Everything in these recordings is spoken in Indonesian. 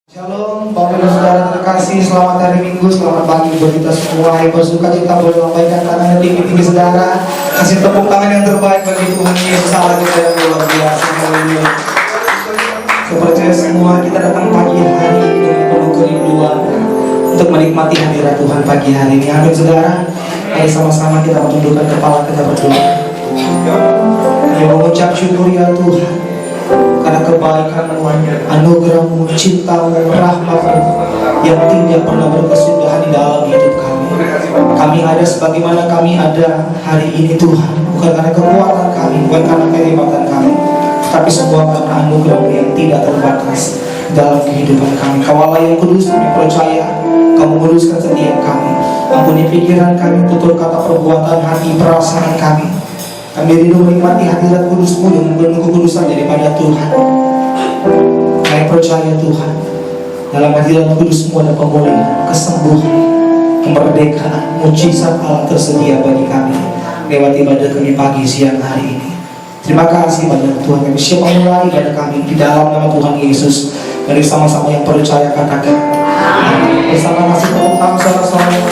Shalom, Bapak Ibu Saudara terkasih, selamat hari Minggu, selamat pagi buat kita semua. Yang bersuka cita boleh lambaikan tangannya tinggi-tinggi saudara. Kasih tepuk tangan yang terbaik bagi Tuhan Yesus Allah kita yang luar biasa. Haleluya. Saya percaya semua kita datang pagi hari ini dengan penuh kerinduan untuk menikmati hadirat Tuhan pagi hari ini. Amin saudara. Mari sama-sama kita menundukkan kepala kita berdoa. Kami mengucap syukur ya Tuhan karena kebaikan-Mu, anugerah-Mu, cinta-Mu, rahmat-Mu yang tidak pernah berkesudahan di dalam hidup kami. Kami ada sebagaimana kami ada hari ini Tuhan, bukan karena kekuatan kami, bukan karena kehebatan kami, tapi semua karena anugerah-Mu yang tidak terbatas dalam kehidupan kami. Kau Allah yang kudus, kami percaya Kau menguduskan setiap kami. Ampuni pikiran kami, tutur kata, perbuatan, hati, perasaan kami. Kami rindu menikmati hadirat kudus-Mu dengan penuh kekudusan daripada Tuhan. Kami percaya Tuhan, dalam hadirat kudus-Mu ada pemulihan, kesembuhan, kemerdekaan, mujizat Allah tersedia bagi kami lewat ibadah kami pagi siang hari ini. Terima kasih banyak Tuhan. Kami siap memulai ibadah kami di dalam nama Tuhan Yesus. Mari sama-sama yang percaya katakan amin. Bersama kasih tepuk tangan saudara-saudara.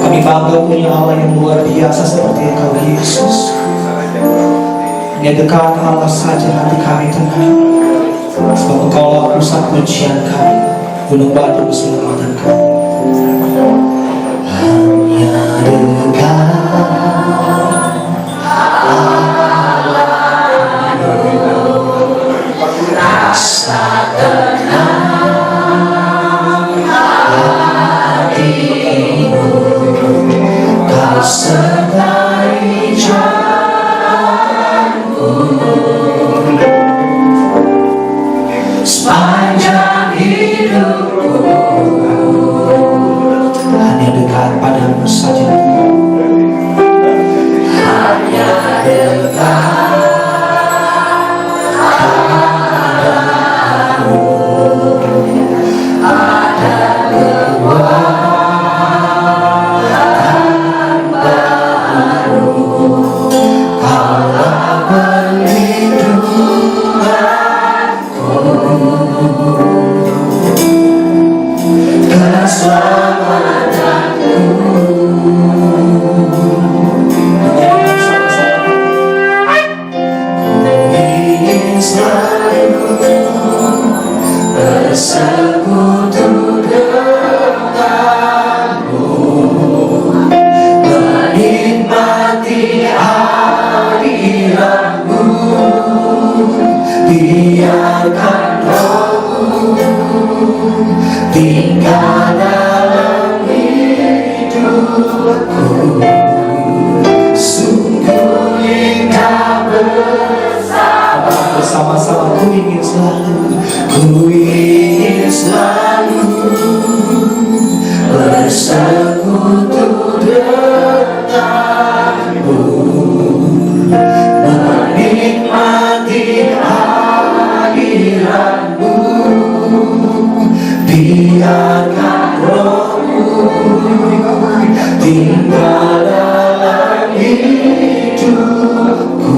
Kami bangga punya Allah yang luar biasa seperti Engkau Yesus. Dia dekat Allah saja hati kami tenang. Sebab Engkaulah pusat pujian kami, gunung batu keselamatan kami. Hanya dekat rasa tenang hatimu. Kau sertai jalanku sepanjang hidupku. Hanya dekat padamu saja, hanya dekat padamu ada kekuatan baru. Kaulah perlindunganku, keselamatanku. Ingin selalu bersekutu denganmu, menikmati hadirat-Mu. Biarkan Roh-Mu tinggal dalam hidupku. Sungguh indah bersama-sama. Ku ingin selalu bersekutu denganmu, menikmati hadirat-Mu. Biarkan Roh-Mu tinggal dalam hidupku.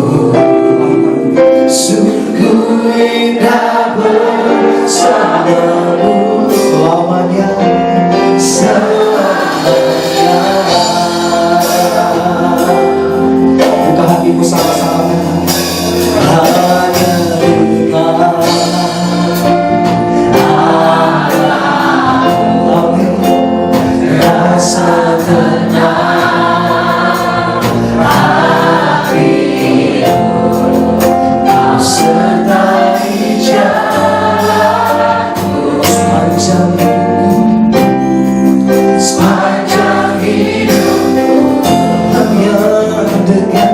Sungguh indah bersamamu selamanya, selamanya. Buka hatimu sama-sama. Hanya dengar rasa tenang hatimu. Kau sertai jalanku sepanjang hidupku. Hanya dekat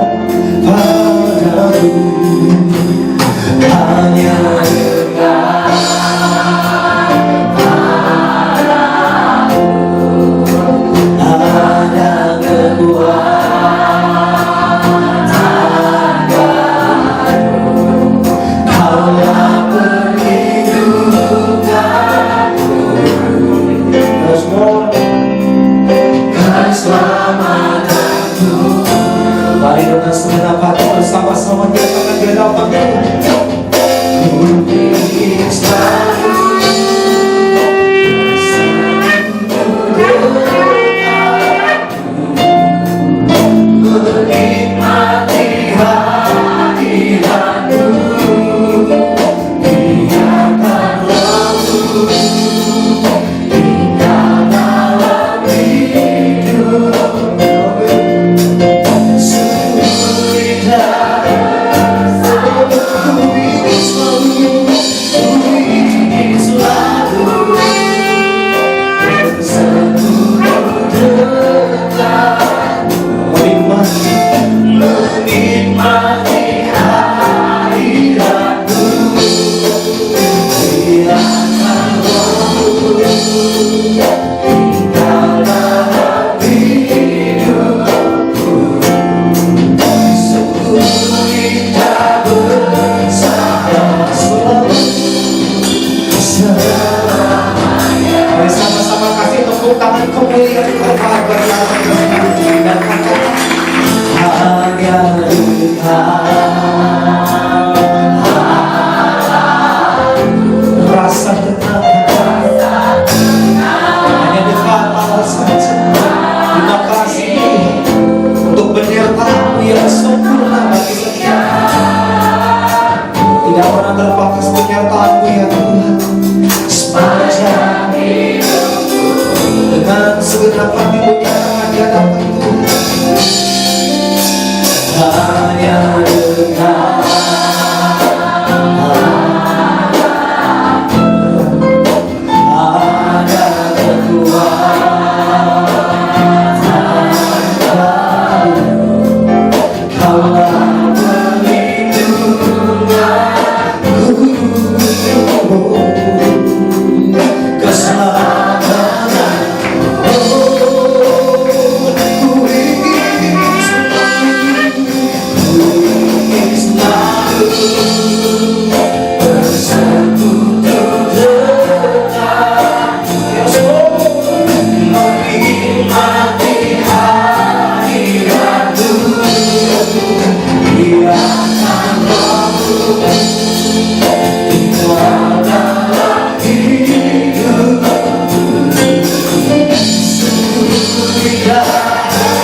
padamu, hanya dekat padamu. Ada kekuatan baru. Kaulah perlindunganku, keselamatanku. Mari dengan segenap hati bersama-sama nyatakan di hadapan Tuhan.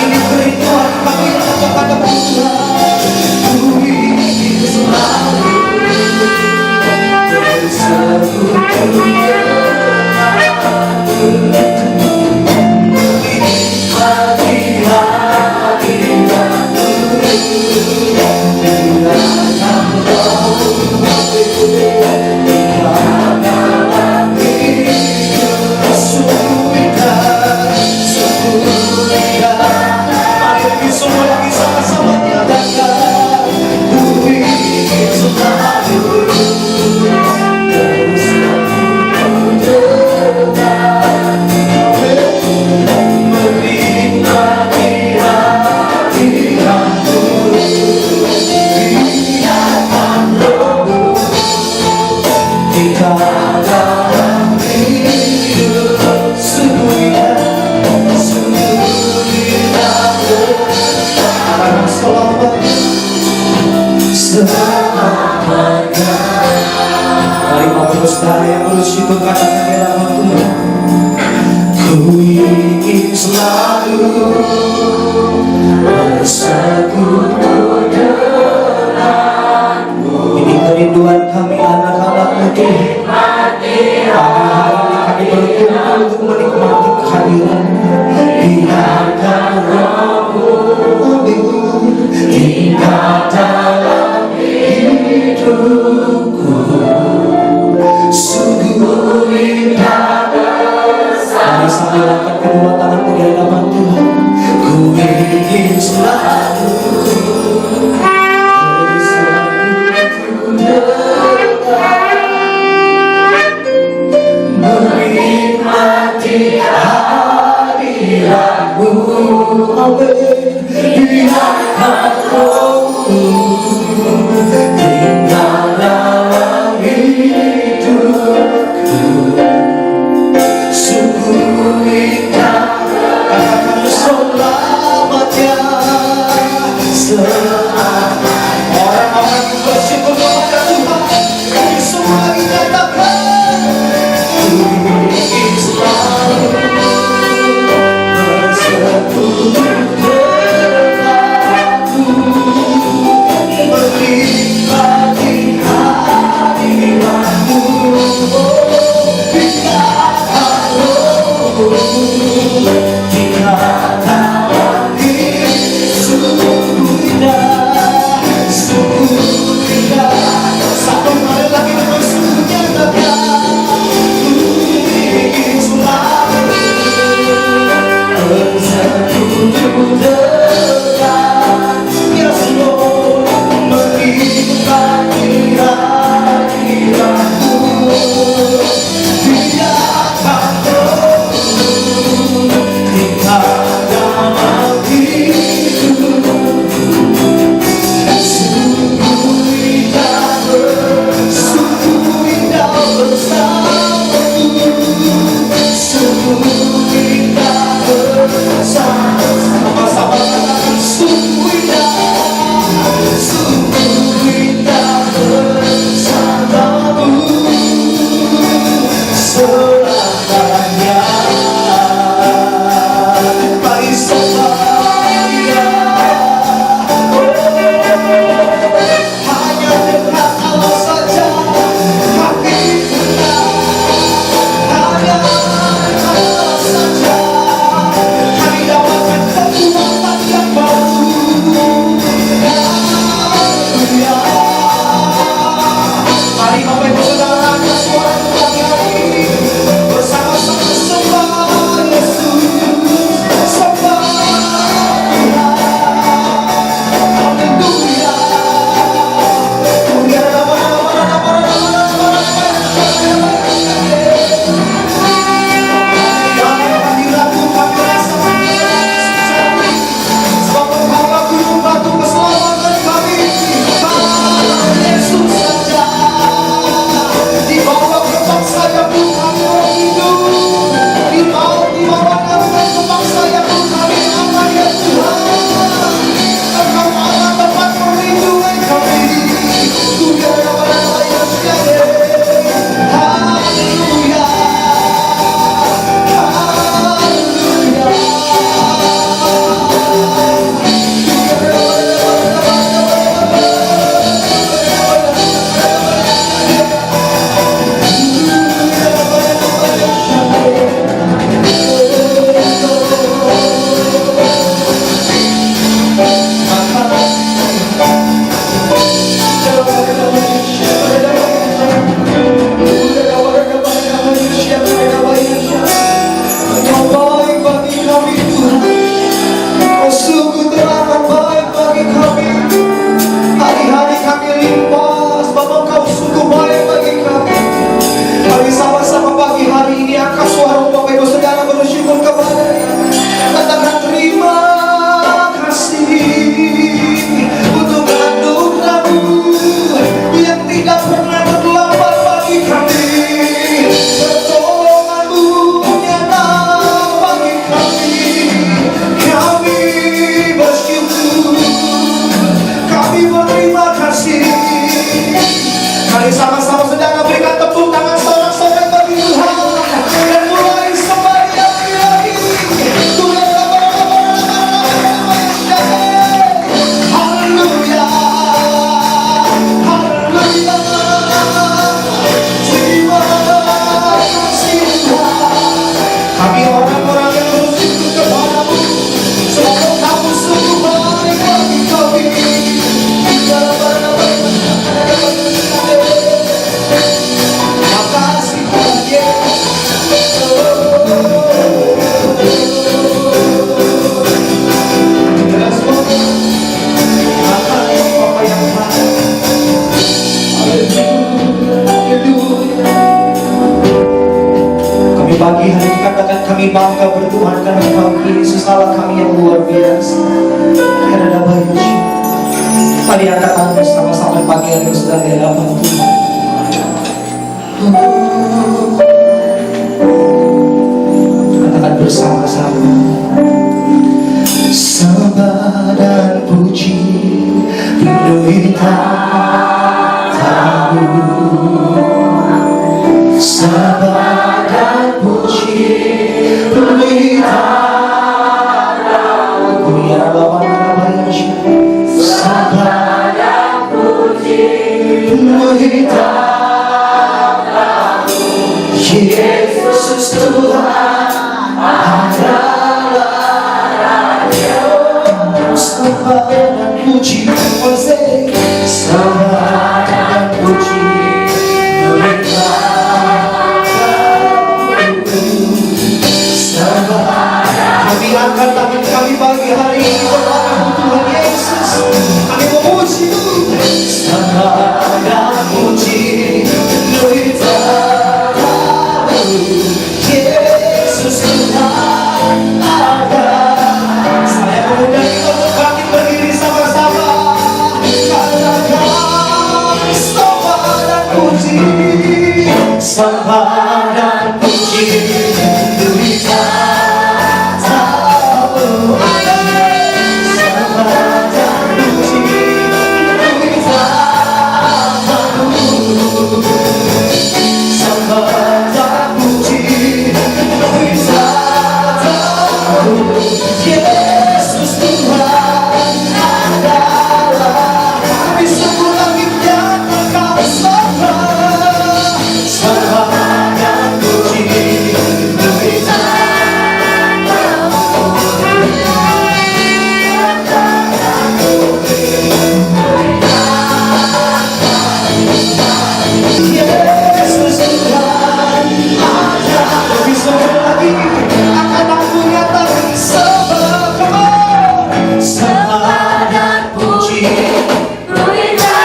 Ini perintah kami kepada Tuhan. Ku ingin selalu bersekutu menikmati hadirat-Mu. Biarkan Roh dalam hidup sungguh indah, sungguh indah. Mari semua lagi sama-sama nyatakan, ku ingin selalu menikmati hadirat-Mu. Biarkan Roh-Mu di dalam hidup sungguh indah, sungguh indah. Akan selamanya. Mari Bapak Saudara yang bersyukur katakan di dalam Tuhan, ku ingin selalu bersekutu denganmu. Ini kerinduan kami anak-anak-Mu Tuhan. Pagi hari ini kami berkumpul untuk menikmati kehadiran-Mu. Biarkan Roh-Mu tinggal dalam hidupku, sungguh indah. Mari sambil angkat kedua tangan di hadapan Tuhan, ku ingin selalu bersekutu denganmu, menikmati hadirat-Mu. Amin. Biarkan Roh-Mu tinggal dalam hidupku, sungguh indah. Katakan selamanya, selamanya. Orang-orang yang bersyukur kepada Tuhan, kami semua dikatakan, ku ingin selalu bersekutu denganmu, menikmati hadirat-Mu. Biarkan Roh-Mu tinggal dalam hidup, sungguh indah, sungguh indah. Satu kali lagi dengan sungguh nyatakan, ku ingin selalu bersekutu denganmu. Yes Lord, menikmati hadirat-Mu. Biarkan Roh-Mu tinggal dalam hidupku, sungguh indah, sungguh indah bersamamu, sungguh indah bersama. Sama-sama katakan, sungguh indah, sungguh indah bersamamu selamanya. Mari selamanya. Hanya dengan Allah saja kami tenang. Hanya dengan Allah saja kami dapatkan kekuatan yang baru. Haleluya. Mari Bapak Ibu Saudara angkat suara pagi hari ini, bersama-sama sembah Yesus, sembah Tuhan. Haleluya. Dalam hadirat-Mu kami rasa sejati, sebab Engkau guru batu keselamatan kami. Yesus saja. Kami bangga bertuhan karena Engkau Yesus Allah kami yang luar biasa. Karena ada baik. Mari angkat tangan bersama-sama pagi hari ini sedang di hadapan Tuhan. Katakan bersama-sama. Sembah dan puji penuhi tamu. Sembah dan puji penuhi tamu. Biar lawan bayar. Sembah dan puji penuhi tamu. Yesus Tuhan adalah Raja. Sembah dan puji, sembah dan puji, sembah. Kami angkat tangan kami pagi hari ini kepada Tuhan Yesus. Kami memuji, sembah dan puji, Yesus Tuhan ada. Saya mengundang kita untuk bangkit berdiri sama-sama. Katakan sembah dan puji, sembah dan puji, demi tamu. Sembah dan puji, demi tamu. Sembah dan puji, demi tamu. Yesus Tuhan adalah. Kami sungguh lagi menyatakan Kau sembah. Sembah dan puji, demi tamu. Yesus Tuhan ada. Lebih sungguh lagi akan aku nyatakan sembah. Come on. Sembah dan puji, haleluya.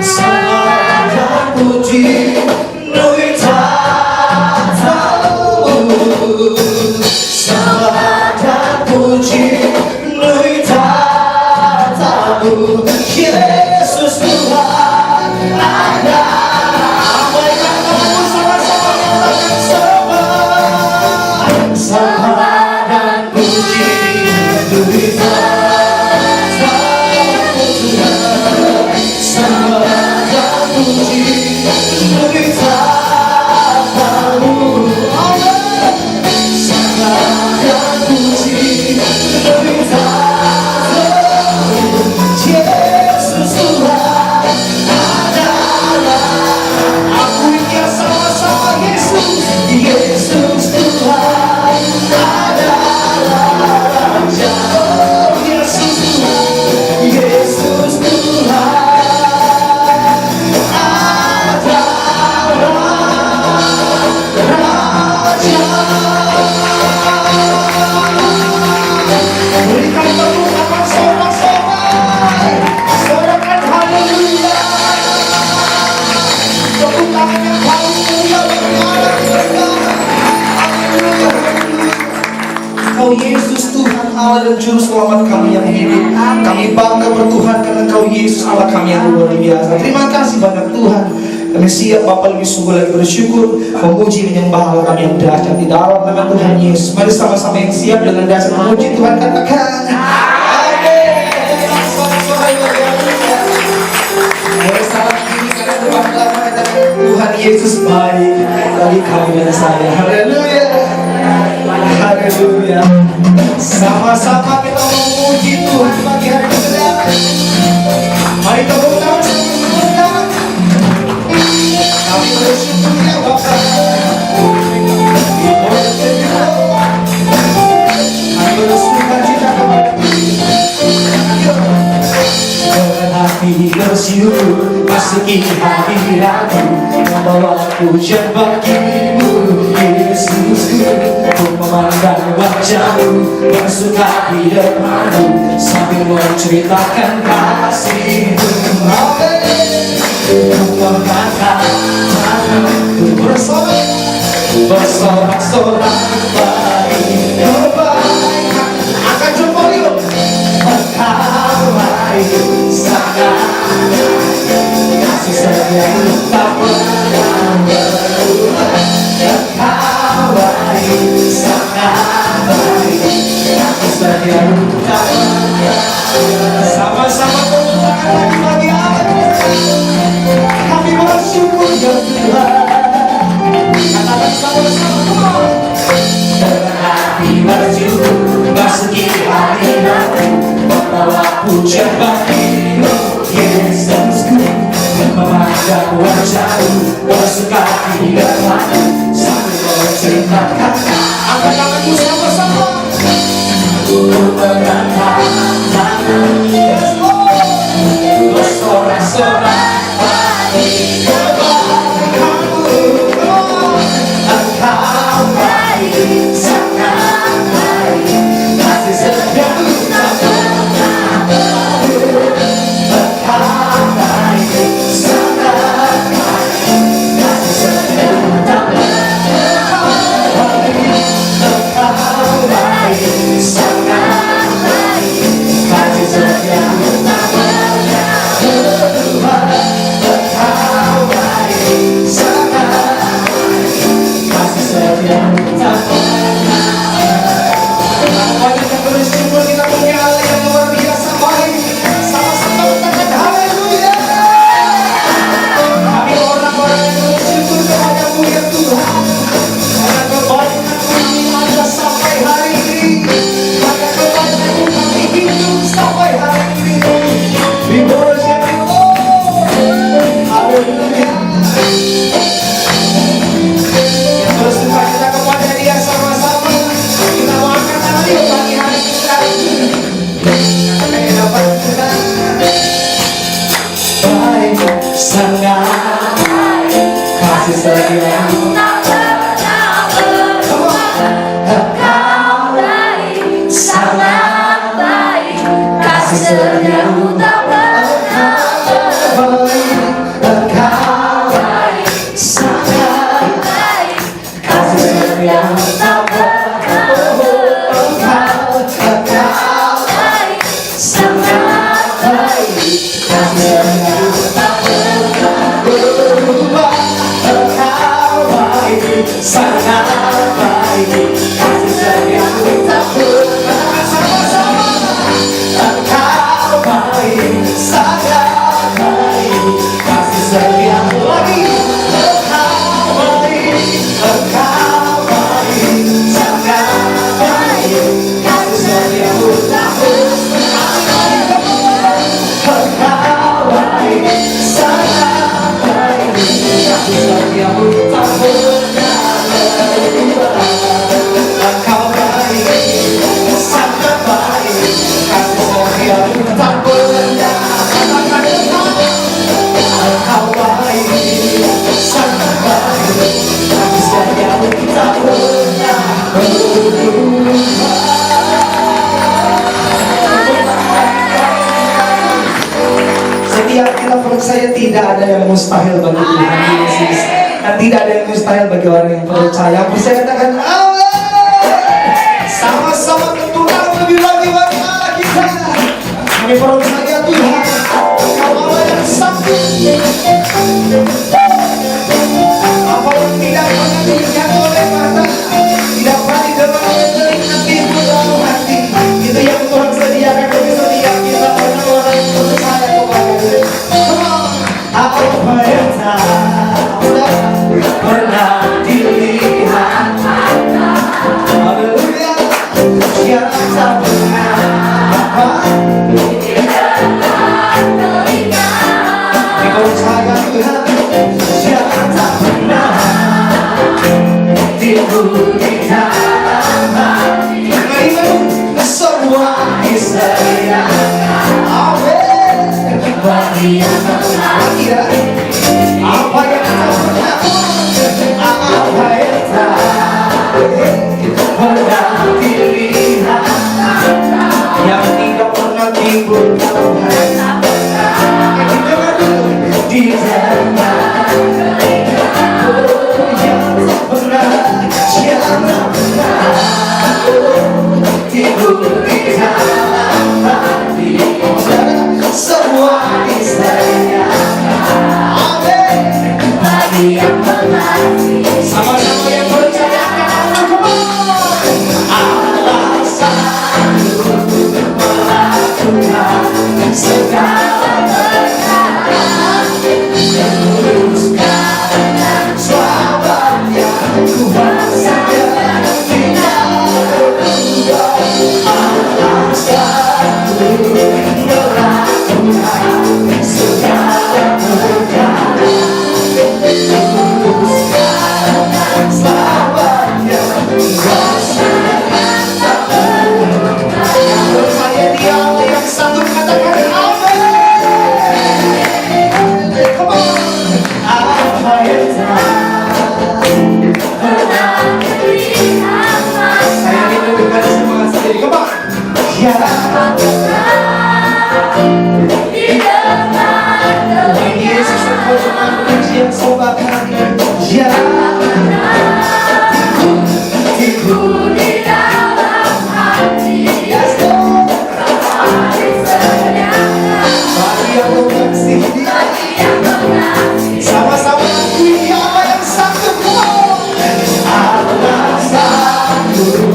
Sembah dan puji, demi tamu. Sembah dan puji, demi tamu. Yesus Tuhan ada. Abaikan kamu sama-sama nyatakan sembah. Sembah dan puji, demi tamu. Sembah dan puji, demi tamu. Sembah dan puji, demi tamu. Yesus Tuhan adalah. Akui dia sama-sama. Yesus, Yesus Tuhan adalah Raja. Oh, Yesus Tuhan, Yesus Tuhan adalah Raja. Berikan tepuk tangan sorak-sorai. Sorakan haleluya. Tepuk tangan yang paling mulia bagi Allah kita. Haleluya, haleluya. Engkau Yesus Tuhan Allah dan Juru Selamat kami yang hidup. Kami bangga bertuhan karena Engkau Yesus Allah kami yang luar biasa. Terima kasih banyak Tuhan. Kami siap Bapa lebih sungguh lagi bersyukur, memuji menyembah Allah kami yang dahsyat di dalam nama Tuhan Yesus. Mari sama-sama yang siap dengan dahsyat memuji Tuhan katakan amin. Mulai saat ini karena berbangga mengatakan Tuhan Yesus baik bagi kami dan saya. Haleluya. Haleluya. Sama-sama kita memuji Tuhan pagi hari ini. Mari tepuk tangan semuanya. Kami bersyukur ya Bapa. Kami bersyukur cita kepada berhati bersyukur masuki hadiratmu, membawa pujian bagimu Yesusku. Ku memandang wajahmu, bersuka di depanmu, sambil menceritakan kasihmu. Ku mengangkat tanganku bersama orang baik, kebaikan akan jumpa yuk. Engkau baik, sangat kasih sayang tak pernah berubah. Engkau baik, sangat baik, kasih sayang tak pernah. Sama-sama tepuk tangan lagi bagi Allah. Kami bersyukur ya Tuhan. Katakan sama-sama, dengan hati bersyukur masuki hari baru, membawa pujian bagimu Yesusku, memandang wajahmu bersuka di depanmu sambil menceritakan apa tanganmu sama-sama. Dengan tangan bersorak-sorak bagi kebaikanmu. Engkau baik, sangat baik, kasih setiamu tak pernah berubah. Engkau baik, sangat baik, kasih setiamu tak pernah berubah. Engkau baik, sangat baik, kasih setiamu tak pernah berubah. Engkau baik, sangat kasih setiamu tak pernah. Mari kita bersyukur, kita punya Allah yang luar biasa baik. Sama-sama katakan haleluya. Kami orang-orang yang bersyukur kepadamu ya Tuhan, karena kebaikan-Mu kami ada sampai hari ini, karena kebaikan-Mu kami hidup sampai hari ini. We worship you Lord. Haleluya. Yang bersuka kita kepada Dia sama-sama. Kita mau angkat tangan yuk pagi hari kita. Katakan yang dapat kita. Baik, sangat baik, kasih setiamu tak pernah berubah. Engkau baik, sangat baik, kasih setiamu tak pernah berubah. Engkau baik, sangat baik, kasih setiamu tak pernah berubah. Engkau baik, sangat baik, kasih setiamu tak pernah berubah. Engkau baik, sangat baik, kasih setiamu tak pernah. Sama-sama. Engkau baik, sangat baik, kasih setiamu lagi. Engkau baik, engkau baik, sangat baik, kasih setiamu tak pernah. Engkau baik, sangat baik, kasih setiamu tak pernah berubah. Engkau baik, sangat baik, kasih setiamu tak pernah. Katakan engkau baik, sangat baik, kasih setiamu tak pernah berubah. Setiap kita percaya tidak ada yang mustahil bagi Tuhan Yesus, dan tidak ada yang mustahil bagi orang yang percaya. Percaya katakan Allah. Sama-sama tentukan lebih lagi bagi Allah kita. Kami percaya Tuhan, Engkau Allah yang sakti. Apa yang tidak pernah dilihat oleh mata, tidak pernah didengar oleh telinga, timbul dalam hati, itu yang Tuhan sediakan bagi setiap kita orang-orang yang percaya kepada Dia. Apa yang tak pernah dilihat, haleluya, yang tak pernah dipercaya Tuhan, yang tak pernah timbul di dalam hati. Terima semua Israel. Amin. Bagi yang terlalu, apa yang tak pernah, apa yang tak pernah dilihat, yang tidak pernah timbul dalam hati. Di dalam yang tak pernah, yang Yesus terpujian pujian sembah kami. Ya, Hatiku di dalam hati, yes Lord. hari senangnya Bagi yang mengasihi Dia, bagi yang mengasihi. sama-sama akui apa yang sanggup kau. Allah sanggup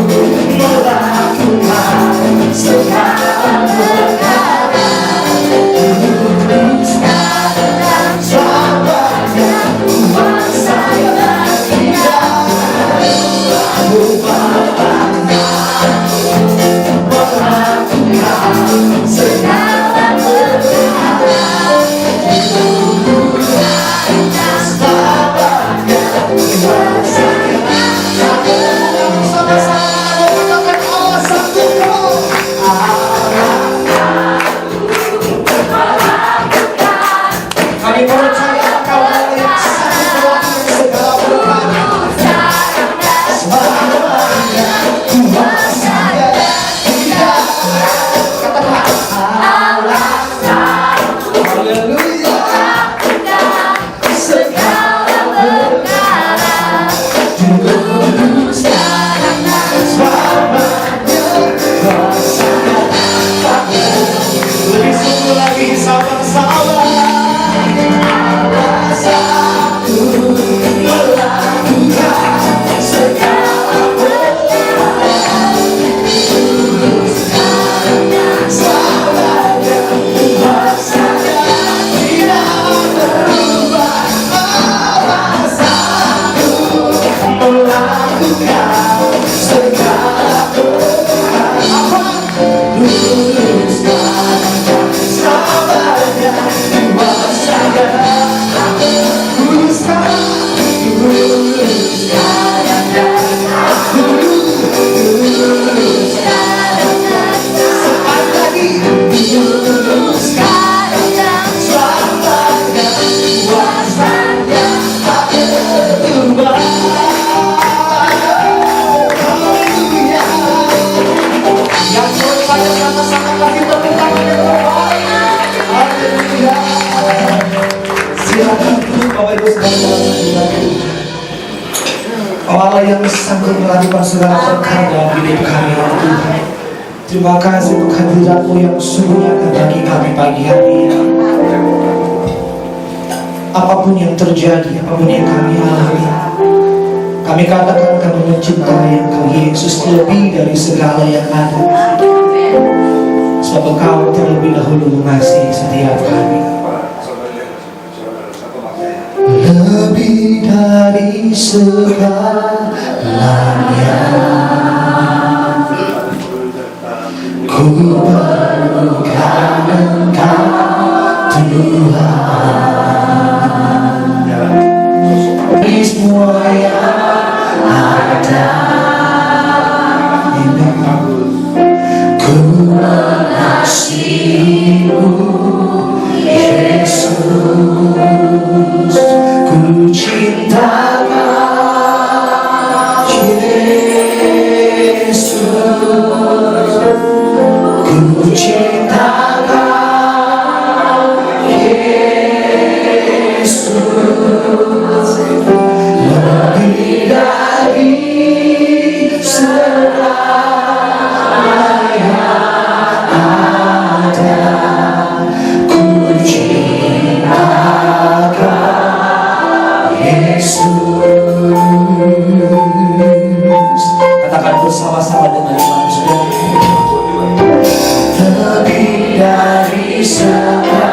melakukan segala perkara. Sabarnya kuasa yang tidak melakukan segala perkara. Sabarnya kuasa yang sama-sama mengatakan Allah sanggup kau. Kami percaya Engkau Allah yang sanggup melakukan segala perkara. Semuanya kuasa yang tidak. Katakan Allah sanggup. Haleluya. Segala perkara. Tulus karena semuanya kuasa yang tidak. Lebih sungguh lagi sama-sama. Allah yang sanggup melakukan segala perkara dalam hidup kami, ya Tuhan. Terima kasih untuk hadirat-Mu yang sungguh nyata bagi kami pagi hari ini. Apapun yang terjadi, apapun yang kami alami, kami katakan kami mencintai Engkau Yesus lebih dari segala yang ada. Sebab Engkau terlebih dahulu mengasihi setiap kami. Lebih dari segalanya, ku perlukan Engkau Tuhan. Di semua yang ada ini, ku mengasihi-Mu Yesus. Ku cinta Yesus, ku cinta Yesus, lebih dari segala yang ada. Ku cinta Yesus. Katakan bersama-sama dengan imam saudara. Lebih dari segalanya,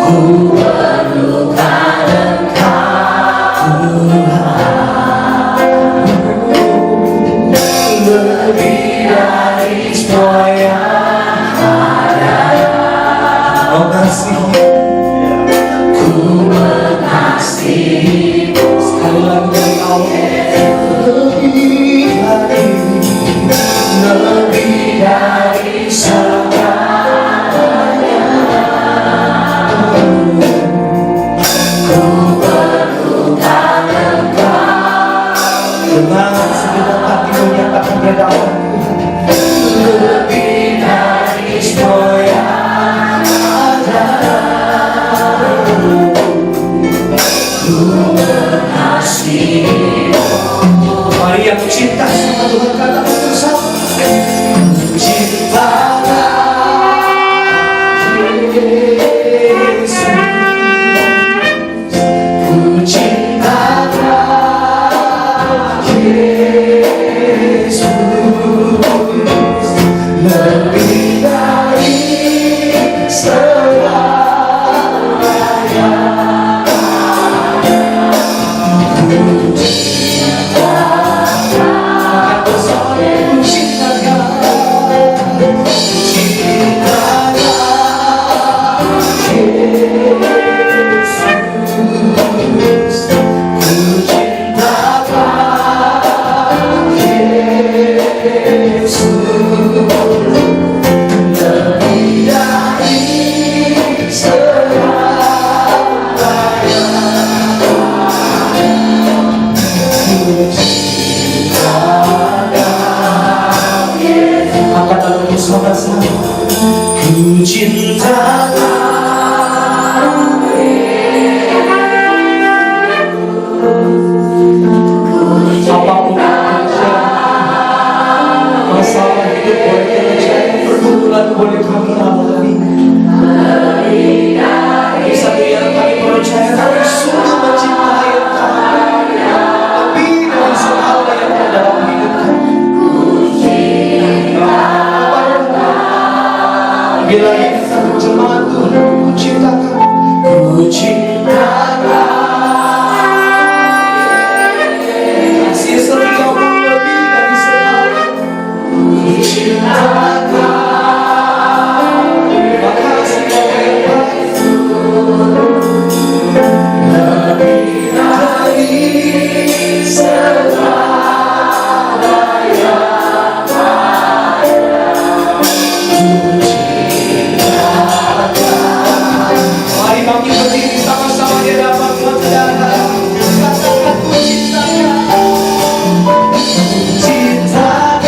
ku perlukan Engkau Tuhan. Lebih dari semua yang ada, mengasihi, ku mengasihi. Sekali lagi dari awal. Lebih dari segalanya, ku perlukan Engkau. Dengan segenap hati menyatakan di hadapan Tuhan. Angkat tanganmu semoga selalu. Ku cinta apapun masalah hidup boleh kita cari, pergumulan boleh kami alami. Tapi satu yang kami percaya, kami sungguh mencintai Engkau lebih dari segala yang ada dalam hidup kami. Bila kita terjemahan Tuhan, ku cintakan, ku cintakan. Kasih setiamu lebih dari segala, ku cintakan. Makasih Bapa yang baik, lebih dari segala yang mari kami berdiri sama-sama di hadapan Tuhan saudara. Katakan ku cintakan, cintakan,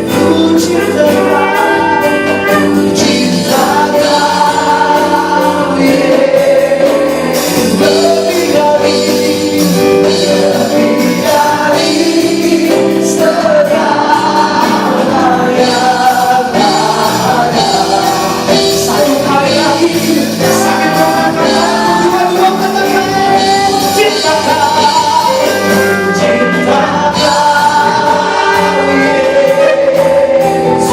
ku cintakan, cintakan, lebih dari segala yang satu kali lagi, sakit katakan, dua-dua katakan, cintakan, cintakan, Yesus,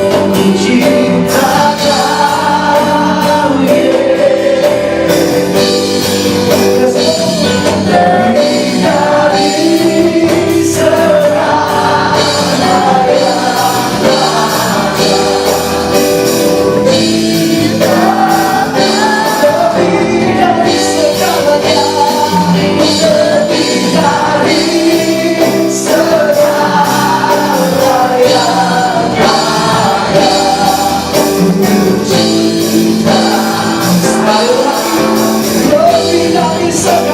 amin, cintakan, Yesus, lebih dari segala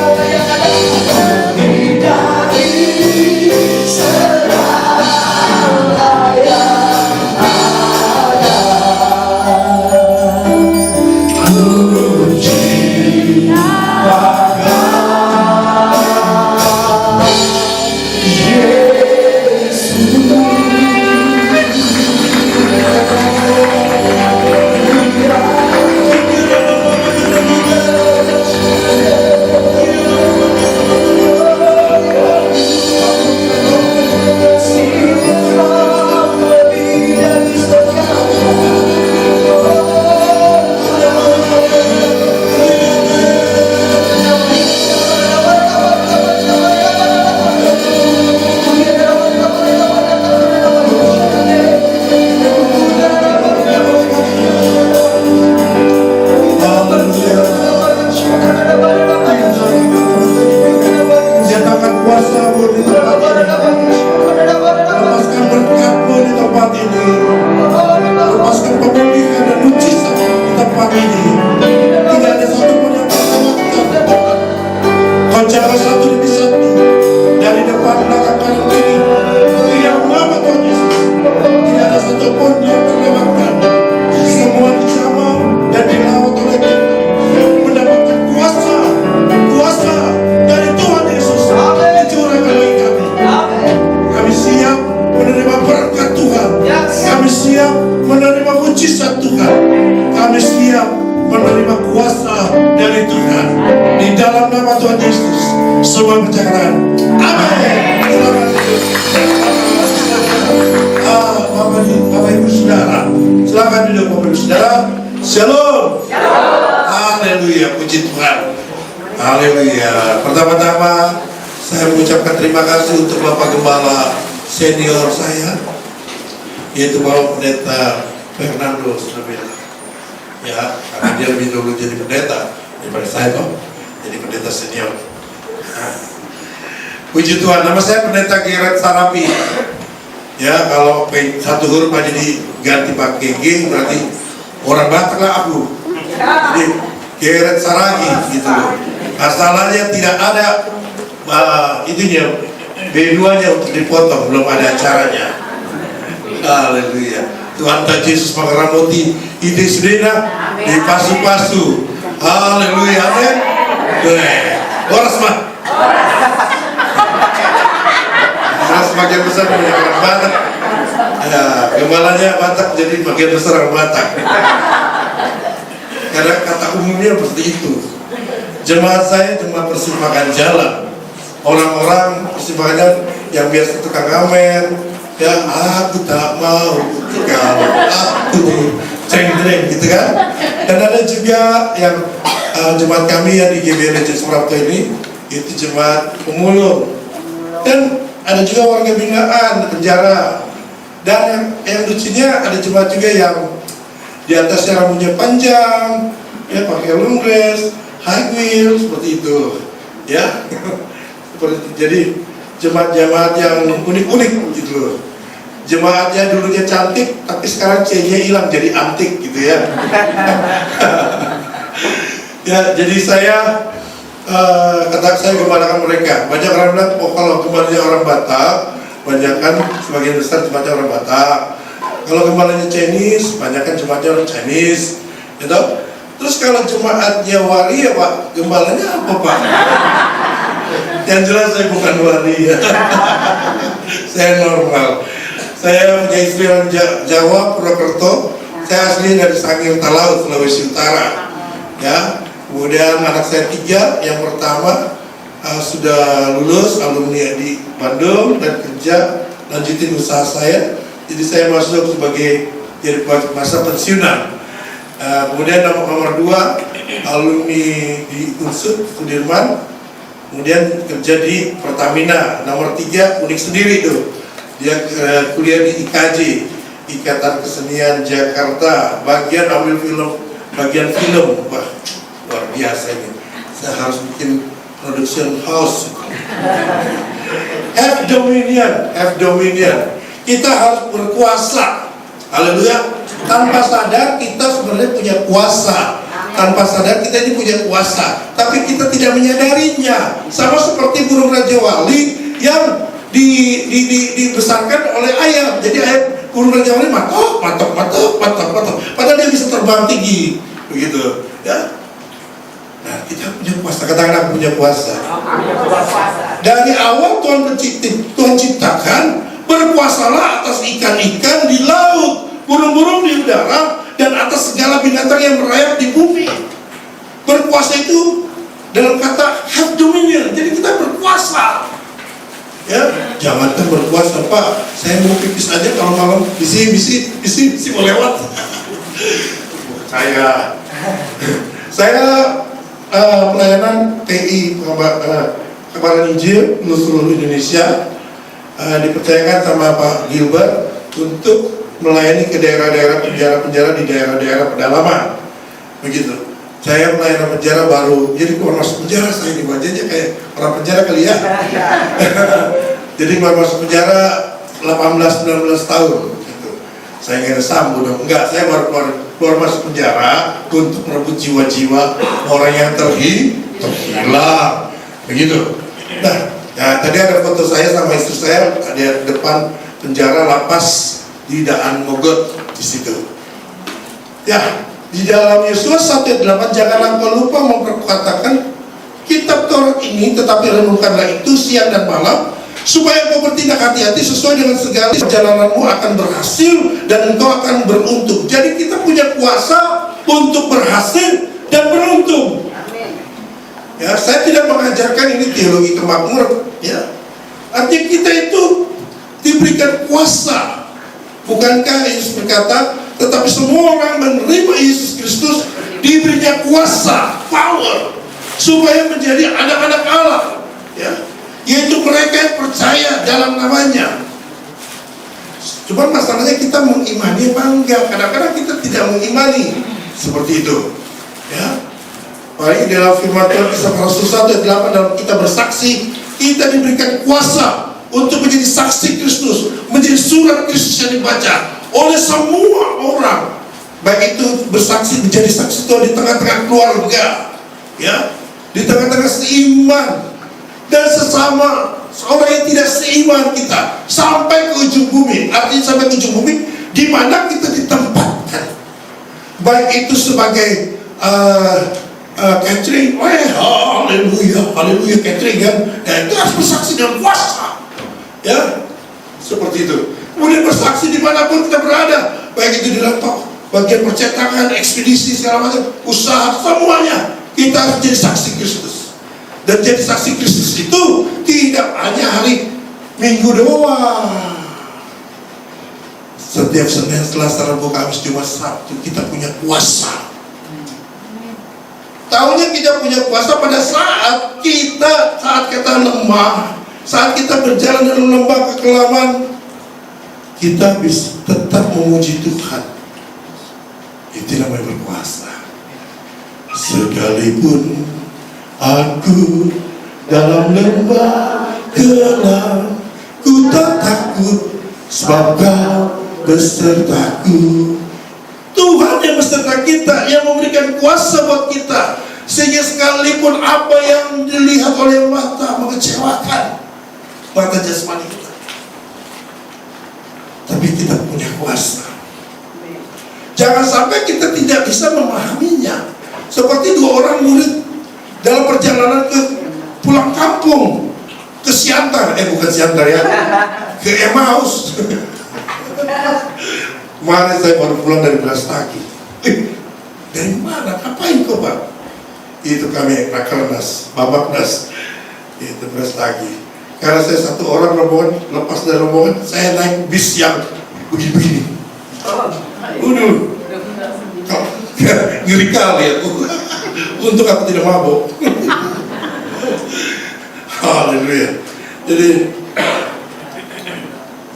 Semua percakapan. Amin. Bapak Ibu Saudara, silakan duduk Bapak Ibu Saudara. Shalom. Haleluya, puji Tuhan. Haleluya. Pertama-tama saya mengucapkan terima kasih untuk Bapak Gembala senior saya, yaitu Bapak Pendeta Fernando Snabela. Ya, karena dia lebih dulu jadi pendeta daripada saya toh, jadi pendeta senior. Puji Tuhan, nama saya Pendeta Gerard Sarapi. Ya, kalau satu huruf aja diganti pakai G berarti orang Batak lah aku. Jadi Gerard Saragi gitu loh. Masalahnya tidak ada itunya B2-nya untuk dipotong, belum ada acaranya. Haleluya. Tuhan tak Yesus mengeramoti ide sudena di pasu-pasu. Haleluya. Amin. Horas mah. Karena sebagian besar punya orang Batak. Ya, gembalanya Batak jadi bagian besar orang Batak. Karena kata umumnya seperti itu. Jemaat saya cuma persimpangan jalan. Orang-orang persimpangan yang biasa tukang ngamen, ya aku tak mau kalau aku ceng-ceng gitu kan. Dan ada juga yang jemaat kami yang di GBL Suprapto ini itu jemaat pemulung. Dan ada juga warga binaan penjara. Dan yang lucunya ada jemaat juga yang di atasnya rambutnya panjang, ya pakai long dress, high heel seperti itu, ya. Jadi jemaat-jemaat yang unik-unik gitu loh. Jemaatnya dulunya cantik, tapi sekarang C-nya hilang jadi antik gitu ya. Ya, jadi saya gembalakan mereka. Banyak orang bilang, oh kalau gembalanya orang Batak, banyak kan sebagian besar jemaatnya orang Batak. Kalau gembalanya Chinese, banyak kan jemaatnya orang Chinese, gitu. Terus kalau jemaatnya Wari ya Pak, gembalanya apa Pak? Yang jelas saya bukan Wari ya. Saya normal. Saya punya istri orang Jawa, Purwokerto. Saya asli dari Sangir Talaut, Sulawesi Utara. Ya. Kemudian anak saya 3, yang pertama sudah lulus alumni di Bandung dan kerja lanjutin usaha saya. Jadi saya masuk sebagai jadi masa pensiunan. Kemudian nomor 2 alumni di Unsur Sudirman, kemudian kerja di Pertamina. Nomor 3 unik sendiri tuh, dia kuliah di IKJ, Ikatan Kesenian Jakarta, bagian film. Wah, luar biasa ini. Saya harus bikin production house. Have dominion. Kita harus berkuasa. Haleluya. Tanpa sadar kita sebenarnya punya kuasa. Tanpa sadar kita ini punya kuasa, tapi kita tidak menyadarinya. Sama seperti burung Raja Wali yang dibesarkan oleh ayam. Jadi ayam burung Raja Wali matok. Padahal dia bisa terbang tinggi, begitu. Ya. Nah, kita punya kuasa. Katakan aku punya kuasa. Dari awal Tuhan ciptakan, berkuasalah atas ikan-ikan di laut, burung-burung di udara, dan atas segala binatang yang merayap di bumi. Berkuasa itu dalam kata have dominion. Jadi kita berkuasa. Ya, jangankan berkuasa Pak, saya mau pipis aja kalau malam bisi mau lewat. Saya pelayanan TI Kabaran Injil seluruh Indonesia, dipercayakan sama Pak Gilbert untuk melayani ke daerah-daerah penjara-penjara di daerah-daerah pedalaman, begitu. Saya pelayanan penjara baru, jadi kalau masuk penjara saya di wajahnya kayak orang penjara kali ya. Jadi baru masuk penjara 18-19 tahun gitu. Saya nggak ada sambu dong, enggak, saya baru keluar masuk penjara untuk merebut jiwa-jiwa orang yang terhilang, begitu. Nah, ya, tadi ada foto saya sama istri saya ada depan penjara lapas di Daan Mogot di situ. Ya, di dalam Yesus 1:8 janganlah engkau lupa memperkatakan kitab Taurat ini, tetapi renungkanlah itu siang dan malam, supaya engkau bertindak hati-hati sesuai dengan segala perjalananmu akan berhasil dan engkau akan beruntung. Jadi kita punya kuasa untuk berhasil dan beruntung. Ya, saya tidak mengajarkan ini teologi kemakmuran, ya. Artinya kita itu diberikan kuasa. Bukankah Yesus berkata, tetapi semua orang menerima Yesus Kristus diberinya kuasa, power, supaya menjadi anak-anak Allah, ya, yaitu mereka yang percaya dalam namanya. Cuma masalahnya kita mengimani apa enggak. Kadang-kadang kita tidak mengimani seperti itu, ya. Paling dalam firman Tuhan kisah Rasul 1:8 dalam kita bersaksi, kita diberikan kuasa untuk menjadi saksi Kristus, menjadi surat Kristus yang dibaca oleh semua orang. Baik itu bersaksi, menjadi saksi Tuhan di tengah-tengah keluarga, ya, di tengah-tengah seiman dan sesama orang yang tidak seiman kita, sampai ke ujung bumi. Artinya sampai ke ujung bumi, di mana kita ditempatkan. Baik itu sebagai catering, haleluya catering kan, ya, itu harus bersaksi dengan kuasa, ya, seperti itu. Kemudian bersaksi dimanapun kita berada, baik itu di dalam bagian percetakan, ekspedisi, segala macam, usaha, semuanya kita harus jadi saksi Kristus. Dan jadi saksi Kristus itu tidak hanya hari Minggu doang. Setiap Senin, Selasa, Rabu, Kamis, Jumat, Sabtu kita punya kuasa. Tahunya kita punya kuasa pada saat kita lemah, saat kita berjalan dalam lembah kekelaman, kita bisa tetap memuji Tuhan. Itu namanya berkuasa. Sekalipun aku dalam lembah gelap, ku tak takut, sebab Kau besertaku. Tuhan yang beserta kita, yang memberikan kuasa buat kita, sehingga sekalipun apa yang dilihat oleh mata mengecewakan mata jasmani kita, tapi kita punya kuasa. Jangan sampai kita tidak bisa memahaminya. Seperti dua orang murid dalam perjalanan ke pulang kampung, ke Siantar, bukan Siantar ya, ke Emmaus. Kemarin saya baru pulang dari Brastagi. Dari mana? Ngapain kau, Pak? Itu kami Rakernas, Babaknas, itu Brastagi. Karena saya satu orang rombongan, lepas dari rombongan, saya naik bis yang begini-begini. Udah, ngeri kali aku. Untuk aku tidak mabuk. Haleluya. Jadi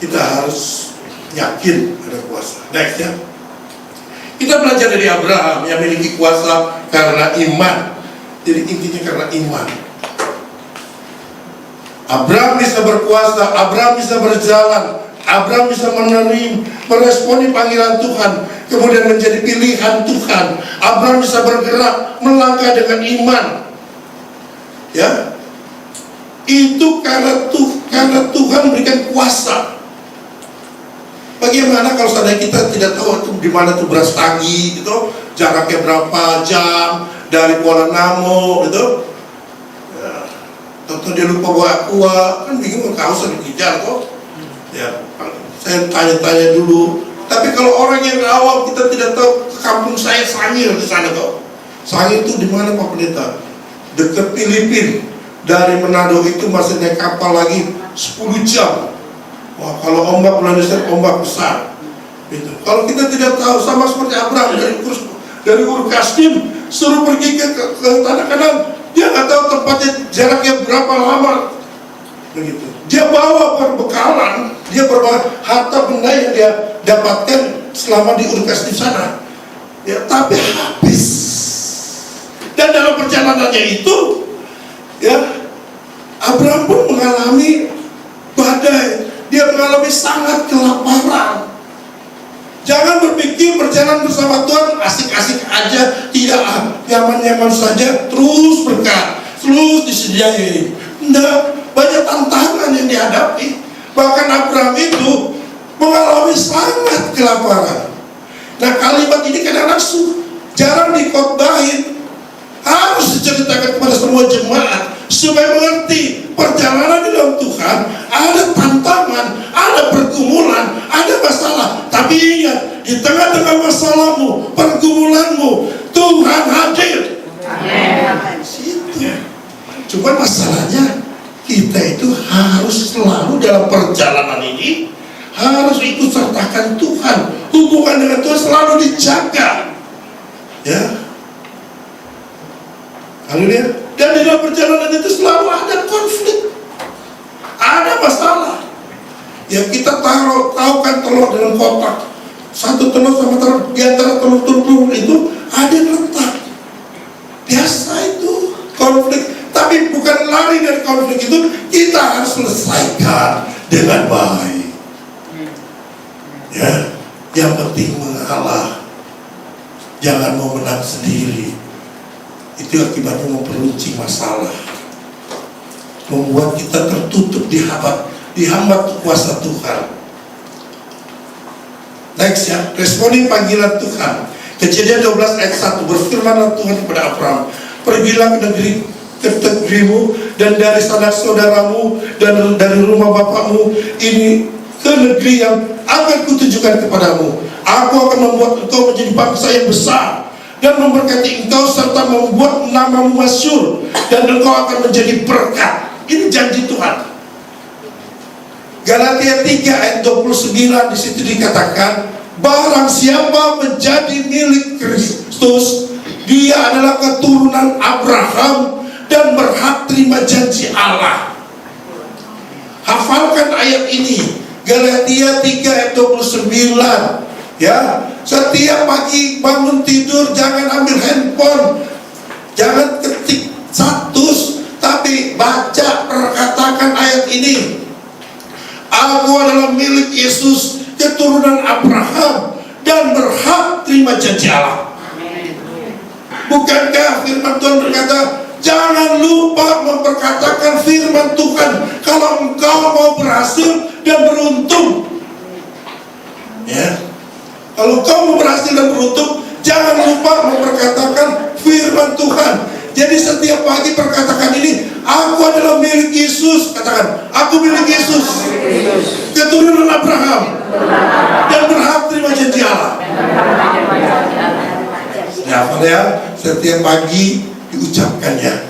kita harus yakin ada kuasa. Next ya. Kita belajar dari Abraham yang memiliki kuasa karena iman. Jadi intinya karena iman. Abraham bisa berkuasa, Abraham bisa berjalan, Abraham bisa meresponi panggilan Tuhan, kemudian menjadi pilihan Tuhan. Abraham bisa bergerak, melangkah dengan iman. Ya, itu karena Tuhan memberikan kuasa. Bagaimana kalau seandainya kita tidak tahu itu di mana tuh Brastagi, gitu, jaraknya berapa jam dari Kuala Namu, gitu. Ya, tentu dia lupa bawa aqua, kan bingung kalau usah dikejar kok. Ya, saya tanya-tanya dulu. Tapi kalau orang yang awam kita tidak tahu, ke kampung saya Sangir di sana kok. Sangir itu di mana Pak Pendeta? Dekat Filipina. Dari Manado itu masih naik kapal lagi 10 jam. Wah, kalau ombak Indonesia ombak besar. Gitu. Kalau kita tidak tahu, sama seperti Abraham dari Ur Kasdim suruh pergi ke tanah Kanan, dia nggak tahu tempatnya jaraknya berapa lama. Begitu. Dia bawa perbekalan, dia bawa harta benda yang dia dapatkan selama di Ur Kasdim sana. Ya, tapi habis. Dan dalam perjalanannya itu, ya, Abraham pun mengalami badai. Dia mengalami sangat kelaparan. Jangan berpikir berjalan bersama Tuhan asik-asik aja, tidak nyaman-nyaman saja, terus berkah, terus disediain. Tidak, banyak tantangan yang dihadapi. Bahkan Abraham itu mengalami sangat kelaparan. Nah, kalimat ini kadang-kadang jarang dikhotbahin. Harus diceritakan kepada semua jemaat supaya mengerti perjalanan di dalam Tuhan ada tantangan, ada pergumulan, ada masalah. Tapi ingat, di tengah-tengah masalahmu, pergumulanmu, Tuhan hadir. Amin. Situ. Cuma masalahnya kita itu harus selalu dalam perjalanan ini harus ikut sertakan Tuhan. Hubungan dengan Tuhan selalu dijaga. Ya. Haleluya. Dan di dalam perjalanan itu selalu ada konflik, ada masalah. Ya, kita tahu kan telur dalam kotak. Satu telur sama telur, di antara telur-telur itu ada yang retak. Biasa itu konflik, tapi bukan lari dari konflik itu kita harus selesaikan dengan baik. Ya, yang penting mengalah, jangan mau menang sendiri. Itu akibatnya memperuncing masalah, membuat kita tertutup dihambat kuasa Tuhan. Next ya, responi panggilan Tuhan. Kejadian 12 ayat 1, berfirmanlah Tuhan kepada Abraham, pergilah ke negerimu dan dari sanak saudaramu dan dari rumah bapakmu ini ke negeri yang akan kutunjukkan kepadamu. Aku akan membuat engkau menjadi bangsa yang besar dan memberkati engkau serta membuat namamu masyhur dan engkau akan menjadi berkat. Ini janji Tuhan. Galatia 3 ayat 29 di situ dikatakan, barang siapa menjadi milik Kristus, dia adalah keturunan Abraham dan berhak terima janji Allah. Hafalkan ayat ini, Galatia 3 ayat 29. Ya, setiap pagi bangun tidur jangan ambil handphone, jangan ketik status, tapi baca, perkatakan ayat ini. Aku adalah milik Yesus, keturunan Abraham dan berhak terima janji Allah. Bukankah firman Tuhan berkata, jangan lupa memperkatakan firman Tuhan kalau engkau mau berhasil dan beruntung. Ya, kalau engkau mau berhasil dan beruntung, jangan lupa memperkatakan firman Tuhan. Jadi setiap pagi perkatakan ini, aku adalah milik Yesus. Katakan, aku milik Yesus, keturunan Abraham dan berhak terima janji Allah. Ya, ya, setiap pagi diucapkannya.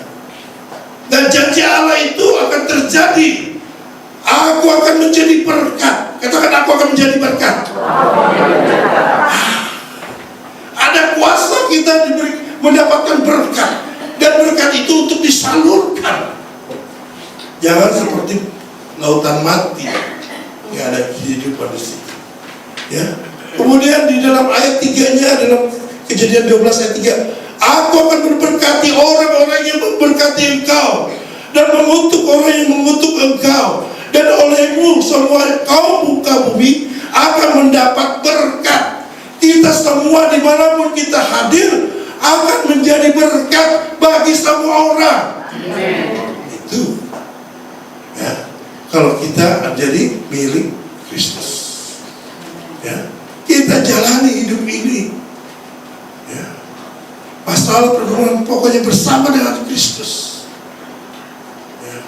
Dan janji Allah itu akan terjadi. Aku akan menjadi berkat. Katakan, aku akan menjadi berkat. Ada kuasa kita mendapatkan berkat. Dan berkat itu untuk disalurkan. Jangan seperti lautan mati, ya, ada kehidupan di situ. Ya. Kemudian di dalam ayat 3-nya, dalam Kejadian 12 ayat 3, aku akan memberkati orang-orang yang memberkati engkau dan mengutuk orang yang mengutuk engkau, dan olehmu semua kaum muka bumi akan mendapat berkat. Kita semua dimanapun kita hadir akan menjadi berkat bagi semua orang. Itu ya, kalau kita menjadi milik Kristus, ya, kita jalani hidup ini, ya, masalah pergumulan pokoknya bersama dengan Kristus, ya.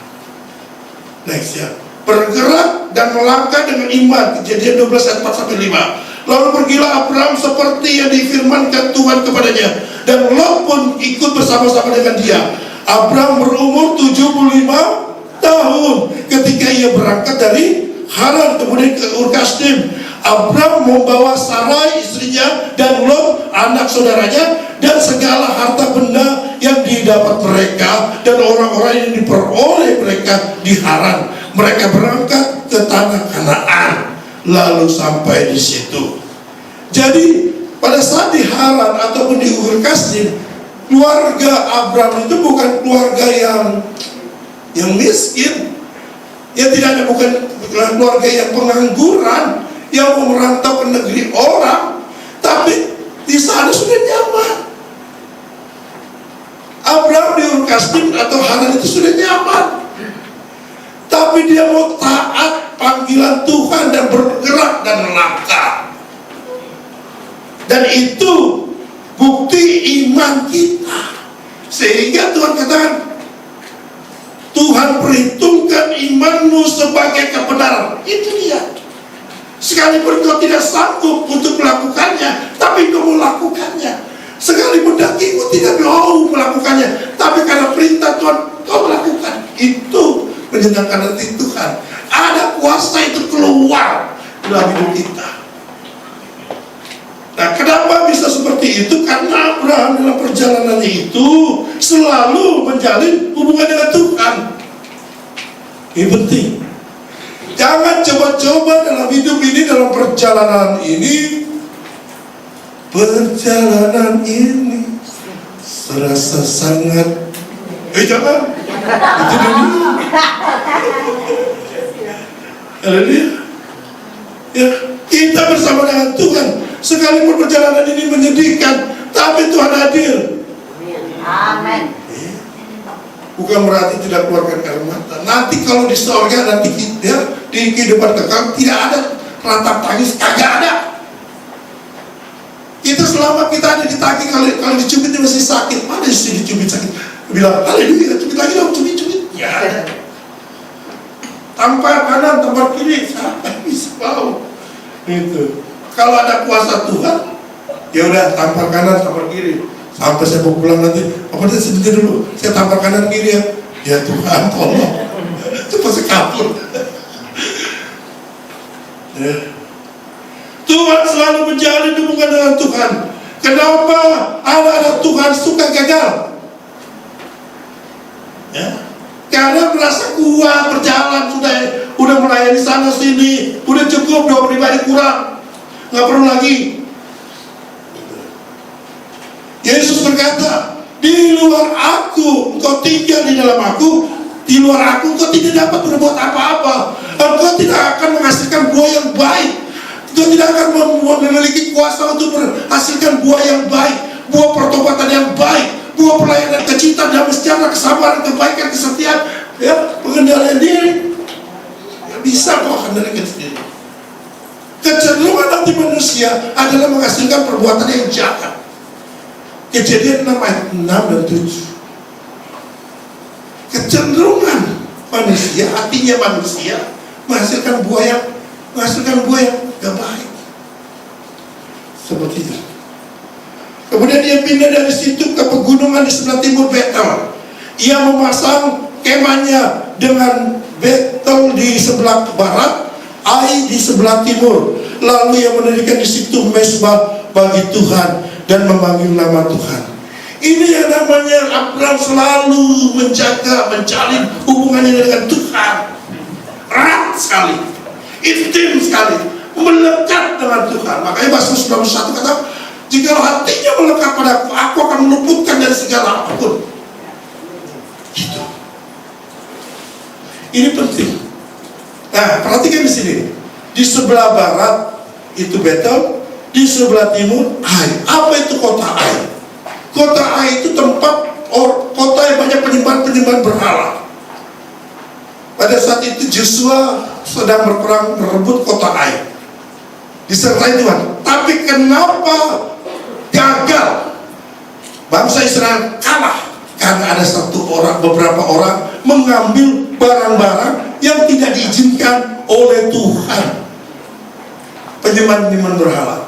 Next ya, bergerak dan melangkah dengan iman. Kejadian 12 ayat 4-5. Lalu pergilah Abraham seperti yang difirmankan Tuhan kepadanya, dan Lot pun ikut bersama-sama dengan dia. Abraham berumur 75 tahun ketika ia berangkat dari Haran, kemudian ke Ur-Kasdim. Abraham membawa Sarai istrinya dan Lot anak saudaranya dan segala harta benda yang didapat mereka dan orang-orang yang diperoleh mereka di Haran. Mereka berangkat ke tanah Kanaan, lalu sampai di situ. Jadi pada saat di Haran ataupun di Ur-Kasdim, keluarga Abraham itu bukan keluarga yang miskin. Ya, tidak ada, bukan keluarga yang pengangguran yang mau merantau ke negeri orang, tapi di sana sudah nyaman. Abraham di Ur-Kasdim atau Haran itu sudah nyaman, tapi dia mau taat panggilan Tuhan dan bergerak dan melangkah. Dan itu bukti iman kita. Sehingga Tuhan katakan, Tuhan perhitungkan imanmu sebagai kebenaran. Itu dia. Sekalipun kau tidak sanggup untuk melakukannya, tapi kau melakukannya. Sekalipun dagingmu tidak mau melakukannya, tapi karena perintah Tuhan kau melakukan. Itu menyenangkan hati Tuhan. Ada kuasa itu keluar dalam hidup kita. Nah, kenapa bisa seperti itu? Karena Abraham dalam perjalanannya itu selalu menjalin hubungan dengan Tuhan. Ini penting. Jangan coba-coba dalam hidup ini, dalam perjalanan ini. Perjalanan ini serasa sangat, jangan. Itu dunia. Haleluya. Ya, kita bersama dengan Tuhan. Sekalipun perjalanan ini menyedihkan, tapi Tuhan hadir. Amin. Bukan berarti tidak keluarkan air mata. Nanti kalau di surga, nanti kita di kehidupan kekal tidak ada ratap tangis, kagak ada. Kita selama kita ada di kaki, kalau dicubit masih sakit. Mana sih dicubit sakit? Bilang, haleluya, cubit lagi dong, cubit. Ya. Tampar kanan, tampar kiri, siapa yang bisa tahu? Itu. Kalau ada kuasa Tuhan, ya udah tampar kanan, tampar kiri. Sampai saya mau pulang nanti, apa dia sebentar dulu, saya tampar kanan kiri ya. Ya Tuhan, tolong. Cepat saya kabur. Ya. Tuhan selalu menjalin hubungan dengan Tuhan. Kenapa anak-anak Tuhan suka gagal? Ya. Karena merasa kuat berjalan, udah melayani sana sini, udah cukup, doa pribadi kurang, nggak perlu lagi. Yesus berkata, di luar aku, engkau tinggal di dalam aku, di luar aku, engkau tidak dapat berbuat apa-apa. Engkau tidak akan menghasilkan buah yang baik. Engkau tidak akan memiliki kuasa untuk menghasilkan buah yang baik, buah pertobatan yang baik, buah pelayanan, kecintaan, damai sejahtera, kesabaran, kebaikan, kesetiaan, ya, pengendalian diri. Ya, bisa kok kendalikan sendiri. Kecenderungan hati manusia adalah menghasilkan perbuatan yang jahat. Kejadian 6 ayat 6 dan 7. Kecenderungan manusia, hatinya manusia menghasilkan buah yang gak baik. Seperti itu. Kemudian dia pindah dari situ ke pegunungan di sebelah timur Betel. Ia memasang kemahnya dengan Betel di sebelah barat, Ai di sebelah timur. Lalu ia mendirikan di situ mezbah bagi Tuhan dan memanggil nama Tuhan. Ini yang namanya Abraham selalu menjaga, menjalin hubungannya dengan Tuhan. Erat sekali, intim sekali, melekat dengan Tuhan. Makanya Mazmur 91 kata, jika hatinya melekat padaku, aku akan meluputkan dari segala apapun. Gitu. Ini penting. Nah, perhatikan di sini. Di sebelah barat itu Betel, di sebelah timur Ai. Apa itu kota Ai? Kota Ai itu tempat kota yang banyak penyembahan berhala. Pada saat itu Joshua sedang berperang merebut kota Ai, disertai Tuhan. Tapi kenapa gagal? Bangsa Israel kalah karena ada beberapa orang mengambil barang-barang yang tidak diizinkan oleh Tuhan. Penyembahan berhala.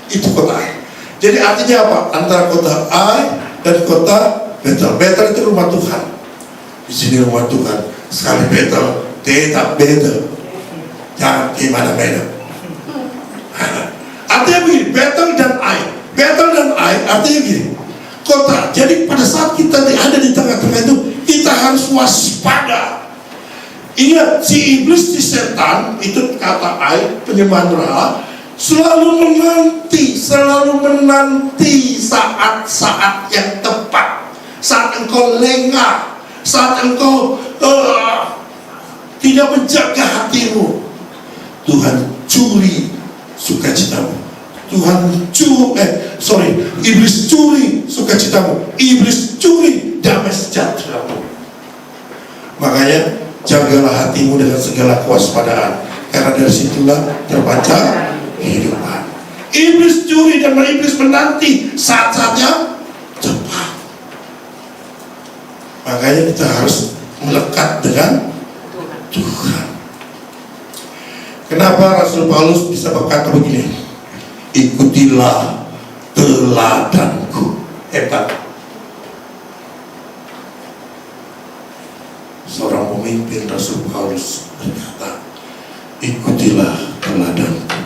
Itu kota Ai. Jadi artinya apa? Antara kota Ai dan kota Betel. Betel itu rumah Tuhan. Di sini rumah Tuhan. Sekali Betel, tetap Betel. Jangan gimana-mana. Artinya begini, Betel dan Ai. Betel dan Ai artinya begini. Kota. Jadi pada saat kita ada di tengah-tengah itu, kita harus waspada. Ingat, si iblis, si setan, itu kata Ai, penyembahan berhala, selalu menanti saat-saat yang tepat, saat engkau lengah, saat engkau tidak menjaga hatimu. Tuhan curi sukacitamu. Iblis curi sukacitamu. Iblis curi damai sejahteramu. Makanya jagalah hatimu dengan segala kewaspadaan, karena dari situlah terbaca kehidupan. Iblis curi dan iblis menanti saat-saatnya cepat. Makanya kita harus melekat dengan Tuhan. Kenapa Rasul Paulus bisa berkata begini? Ikutilah teladanku. Hebat. Seorang pemimpin, Rasul Paulus berkata, ikutilah teladanku.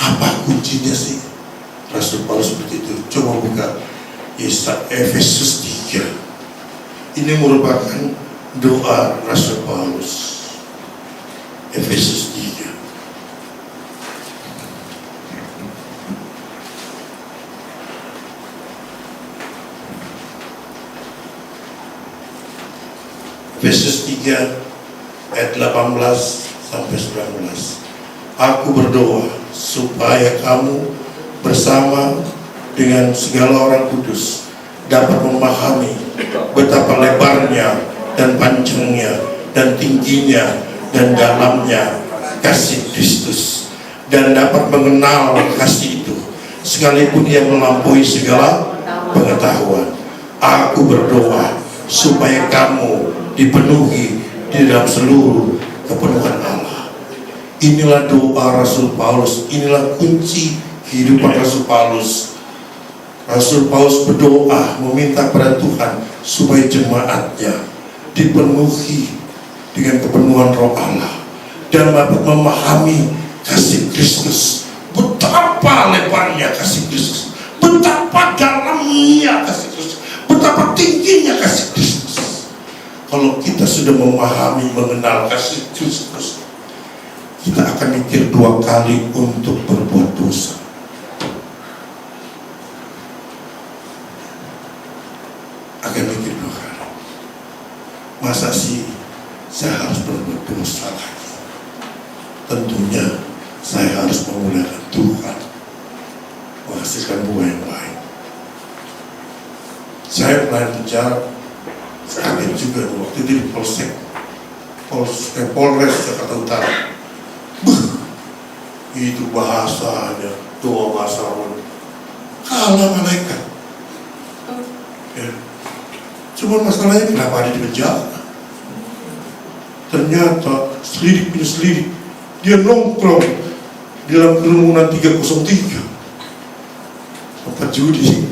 Apa kuncinya sih? Rasul Paulus seperti itu. Coba buka Efesus 3. Ini merupakan doa Rasul Paulus. Efesus 3. 3 ayat 18 sampai 19. Aku berdoa supaya kamu bersama dengan segala orang kudus dapat memahami betapa lebarnya dan panjangnya dan tingginya dan dalamnya kasih Kristus, dan dapat mengenal kasih itu sekalipun ia melampaui segala pengetahuan. Aku berdoa supaya kamu dipenuhi di dalam seluruh kepenuhan Allah. Inilah doa Rasul Paulus, inilah kunci kehidupan Rasul Paulus. Rasul Paulus berdoa meminta pada Tuhan supaya jemaatnya dipenuhi dengan kepenuhan Roh Allah dan dapat memahami kasih Kristus. Betapa lebarnya kasih Kristus, betapa dalamnya kasih Kristus, betapa tingginya kasih Kristus. Kalau kita sudah memahami, mengenal kasih Kristus, kita akan mikir 2 kali untuk berbuat dosa. Akan mikir 2 kali. Masa sih saya harus berbuat dosa lagi? Tentunya saya harus menggunakan Tuhan menghasilkan buah yang baik. Saya pernah penjara, kaget juga waktu itu di Polres Jakarta Utara. Itu bahasanya, doa bahasa Allah kalah malaikat. Ya. Cuma masalahnya kenapa ada di penjara? Ternyata selidik punya selidik, dia nongkrong di dalam kerumunan 303 tempat judi.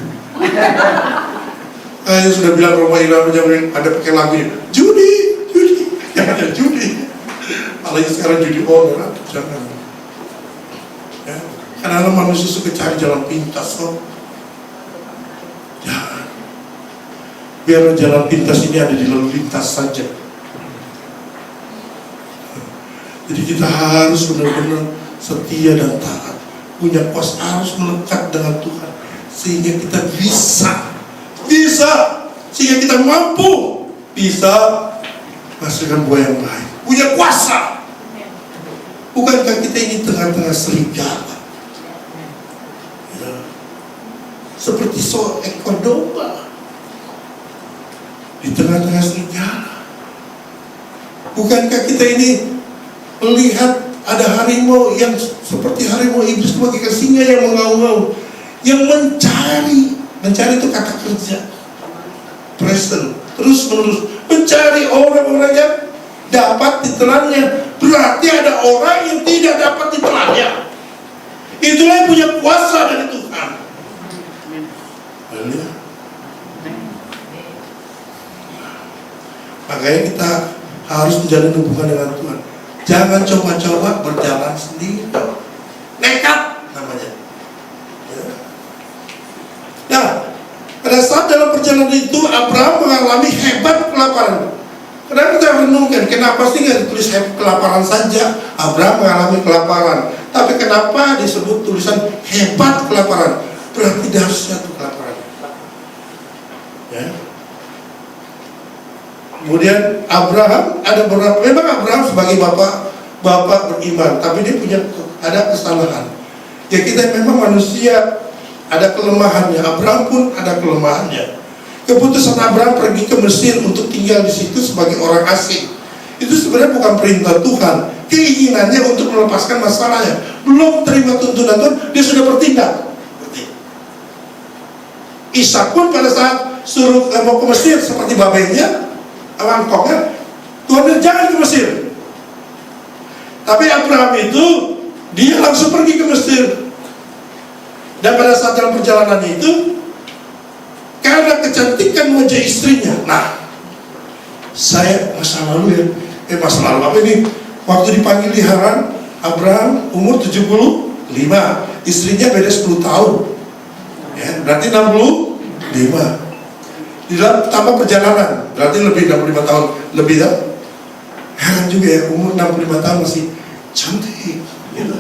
Kayaknya sudah bilang Roma Irama jangan ada pakai lagu judi, jangan ada judi. Apalagi sekarang judi online, jangan. Ya, karena manusia suka cari jalan pintas kok. Jangan. Biar jalan pintas ini ada di lalu lintas saja. Jadi kita harus benar-benar setia dan taat, punya kuasa, harus melekat dengan Tuhan sehingga kita bisa sehingga kita mampu bisa menghasilkan buah yang baik, punya kuasa. Bukankah kita ini tengah-tengah serigala, ya, seperti seekor domba di tengah-tengah serigala? Bukankah kita ini melihat ada harimau yang seperti harimau iblis bagaikan singa yang mengaum-ngaum, yang mencari itu kata kerja present, terus menerus mencari orang-orang yang dapat ditelannya. Berarti ada orang yang tidak dapat ditelannya. Itulah yang punya kuasa dari Tuhan. Makanya kita harus menjalin hubungan dengan Tuhan. Jangan coba-coba berjalan sendiri, nekat namanya. Ya. Nah, pada saat dalam perjalanan itu Abraham mengalami hebat kelaparan. Kenapa kita renungkan? Kenapa sih nggak ditulis kelaparan saja? Abraham mengalami kelaparan, tapi kenapa disebut tulisan hebat kelaparan? Berarti dahsyat kelaparan. Ya. Kemudian Abraham ada beberapa, memang Abraham sebagai bapak beriman, tapi dia punya ada kesalahan. Ya kita memang manusia ada kelemahannya. Abraham pun ada kelemahannya. Keputusan Abraham pergi ke Mesir untuk tinggal di situ sebagai orang asing, itu sebenarnya bukan perintah Tuhan. Keinginannya untuk melepaskan masalahnya. Belum terima tuntunan Tuhan, dia sudah bertindak. Ishak pun pada saat suruh mau ke Mesir seperti babenya, mangkoknya, Tuhan bilang jangan ke Mesir. Tapi Abraham itu dia langsung pergi ke Mesir. Dan pada saat dalam perjalanan itu, karena kecantikan wajah istrinya, nah, saya masa lalu apa ini? Waktu dipanggil di Haran, Abraham umur 75, istrinya beda 10 tahun, ya, berarti 65. Di dalam tambah perjalanan, berarti lebih 65 tahun lebih ya. Heran juga ya, umur 65 tahun masih cantik gitu.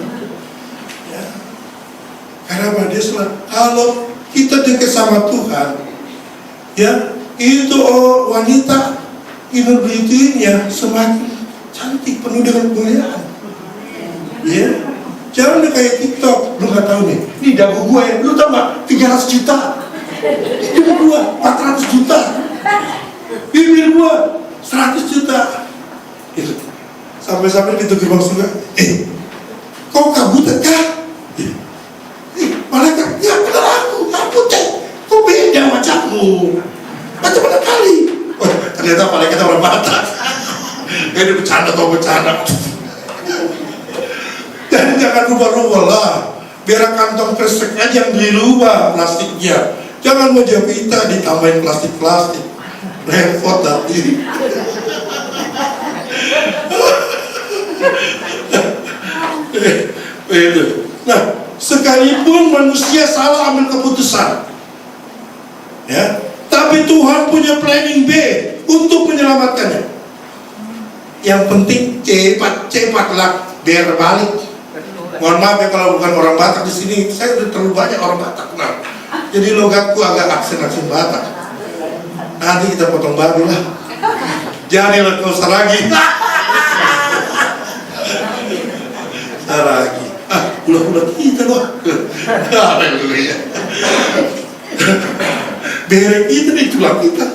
Ya. Karena dia selalu, kalau kita dekat sama Tuhan, ya, itu wanita inner beauty-nya semakin cantik, penuh dengan kemuliaan. Ya, jangan deh kayak TikTok, lu nggak tahu nih. Ini dagu gue, lu tau nggak? 300 juta. Hidung gue 400 juta. Bibir gue 100 juta. Gitu. Sampai-sampai pintu gerbang surga. Kau kabutan kah? Malaikat, ya benar aku cek. Kau beda wajahmu. Macam mana kali? Wah, ternyata malaikatnya orang Batak. Ini bercanda atau bercanda. Dan jangan rubah-rubah lah. Biar kantong kresek aja yang dirubah plastiknya. Jangan wajah kita ditambahin plastik-plastik. Repot nanti. Nah, sekalipun manusia salah ambil keputusan, ya, tapi Tuhan punya planning B untuk menyelamatkannya. Yang penting cepatlah biar balik. Mohon maaf ya kalau bukan orang Batak di sini, saya udah terlalu banyak orang Batak kenal. Jadi logatku agak aksen Batak. Nanti kita potong babi lah. Jangan nggak usah lagi. Lagi. Ulah kita loh. Haleluya. Berek kita nih tulang kita.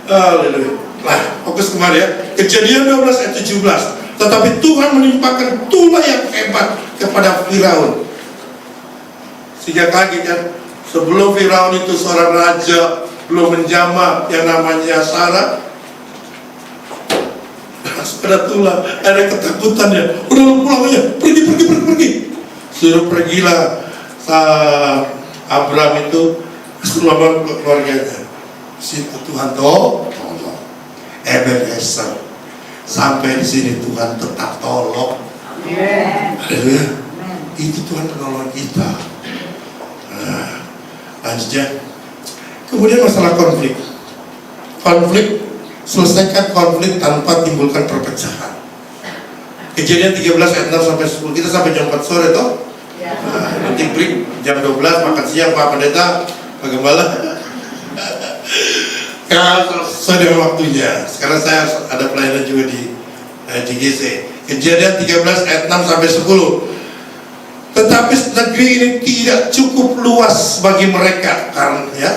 Haleluya. Nah, fokus kemari ya. Kejadian 12 ayat 17. Tetapi Tuhan menimpakan tulah yang hebat kepada Firaun. Sehingga kaget kan, sebelum Firaun itu seorang raja, belum menjamah yang namanya Sarah, ada tulah, ada ketakutan ya. Udah pulang aja, pergi. Suruh pergilah Abraham itu selama keluarganya. Situ Tuhan tolong. Ebenezer, sampai di sini Tuhan tetap tolong. Haleluya. Itu Tuhan penolong kita. Nah, lanjutnya. Kemudian masalah konflik. Selesaikan konflik tanpa timbulkan perpecahan. Kejadian 13 ayat 6 sampai 10. Kita sampai jam 4 sore toh. Nah, nanti break jam 12 makan siang Pak Pendeta, Pak Gembala. Sesuai dengan waktunya. Sekarang saya ada pelayanan juga di GGC. Kejadian 13 ayat 6 sampai 10. Tetapi negeri ini tidak cukup luas bagi mereka karena ya,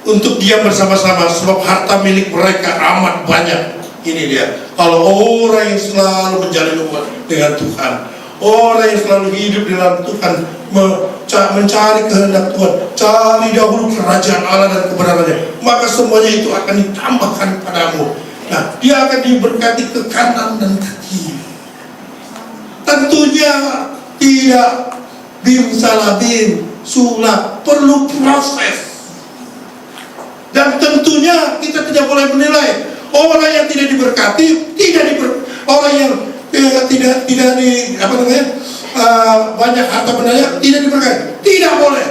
untuk diam bersama-sama, sebab harta milik mereka amat banyak. Ini dia. Kalau orang yang selalu menjalin hubungan dengan Tuhan, orang yang selalu hidup di dalam Tuhan, mencari kehendak Tuhan, cari dahulu kerajaan Allah dan kebenarannya, maka semuanya itu akan ditambahkan padamu. Nah, dia akan diberkati ke kanan dan ke kiri. Tentunya tidak bim salah bim sulap, perlu proses. Dan tentunya kita tidak boleh menilai orang yang tidak diberkati, orang yang tidak di apa namanya, banyak harta bendanya tidak diberkati. Tidak boleh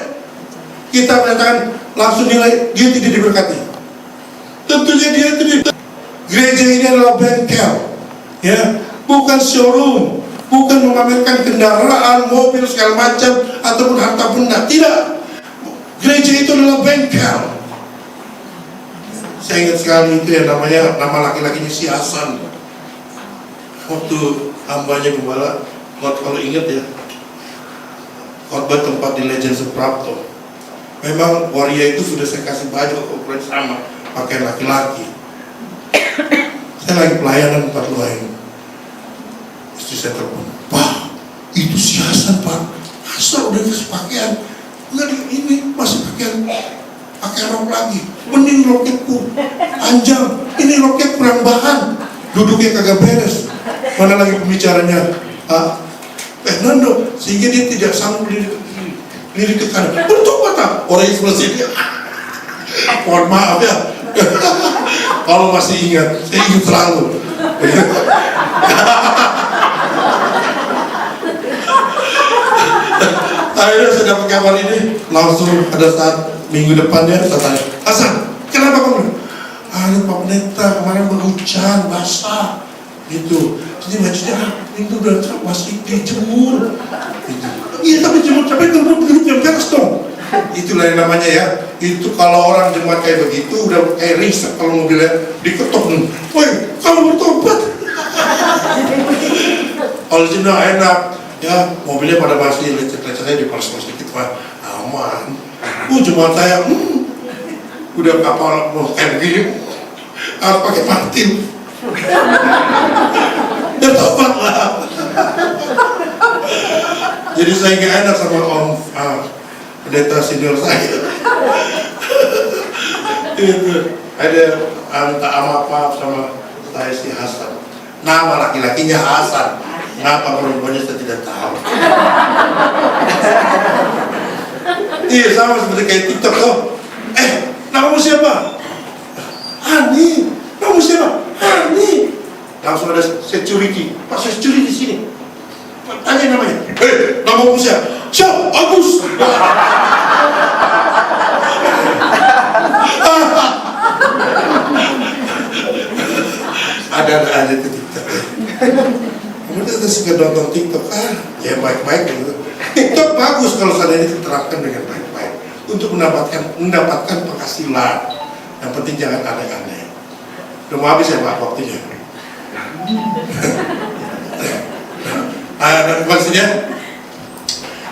kita menyatakan langsung nilai dia tidak diberkati. Tentunya dia tidak. Gereja ini adalah bengkel, ya, bukan showroom, bukan memamerkan kendaraan, mobil segala macam ataupun harta benda. Tidak. Gereja itu adalah bengkel. Saya ingat sekali itu ya, namanya, nama laki-lakinya si Hasan. Waktu hambanya gembala, kalau ingat ya, khotbah tempat di Legend Suprapto. Memang waria itu sudah saya kasih baju ukuran sama, pakaian laki-laki. Saya lagi pelayanan tempat lain. Istri saya telepon, Pak, itu si Hasan Pak. Hasan udah kasih pakaian, enggak ini masih pakaian rok lagi. Mending roketku panjang, ini roket kurang bahan, duduknya kagak beres. Mana lagi pembicaranya Fernando, sehingga dia tidak sanggup lirik ke kanan. Betul Pak, orang yang sebelah sini. Mohon maaf ya. Kalau masih ingat, saya ingat selalu. Akhirnya saya dapat kabar ini, langsung ada saat minggu depannya saya tanya, Hasan, kenapa kamu? Pak Pendeta, kemarin berhujan, basah, gitu. Jadi bajunya minggu udah masih dijemur. Gitu. Iya tapi jemur, tapi duduk yang beres dong. Itulah yang namanya ya. Itu kalau orang jemaat kayak begitu udah kayak riset kalau mobilnya diketok. Woi, kalau bertobat. Kalau sudah enak, ya mobilnya pada masih lecet-lecetnya diperes sedikit Pak, aman. Jemaat saya, udah kapal mau kayak begini, harus pakai partil. Bertobat lah. Jadi saya nggak enak sama om pendeta senior saya. Itu ada minta maaf sama saya si Hasan. Nama laki-lakinya Hasan. Kenapa perempuannya saya tidak tahu. Iya sama seperti kayak TikTok tuh. Namamu siapa? Ani. Namamu siapa? Ani. Langsung ada security. Pak security di sini. Tanya namanya. Namamu siapa? Siapa? Agus. Ada ke TikTok. Kemudian kita suka nonton TikTok. Ya baik-baik gitu. TikTok bagus kalau seandainya diterapkan dengan baik-baik untuk mendapatkan penghasilan. Yang penting jangan aneh-aneh. Udah mau habis ya Pak waktunya. Maksudnya,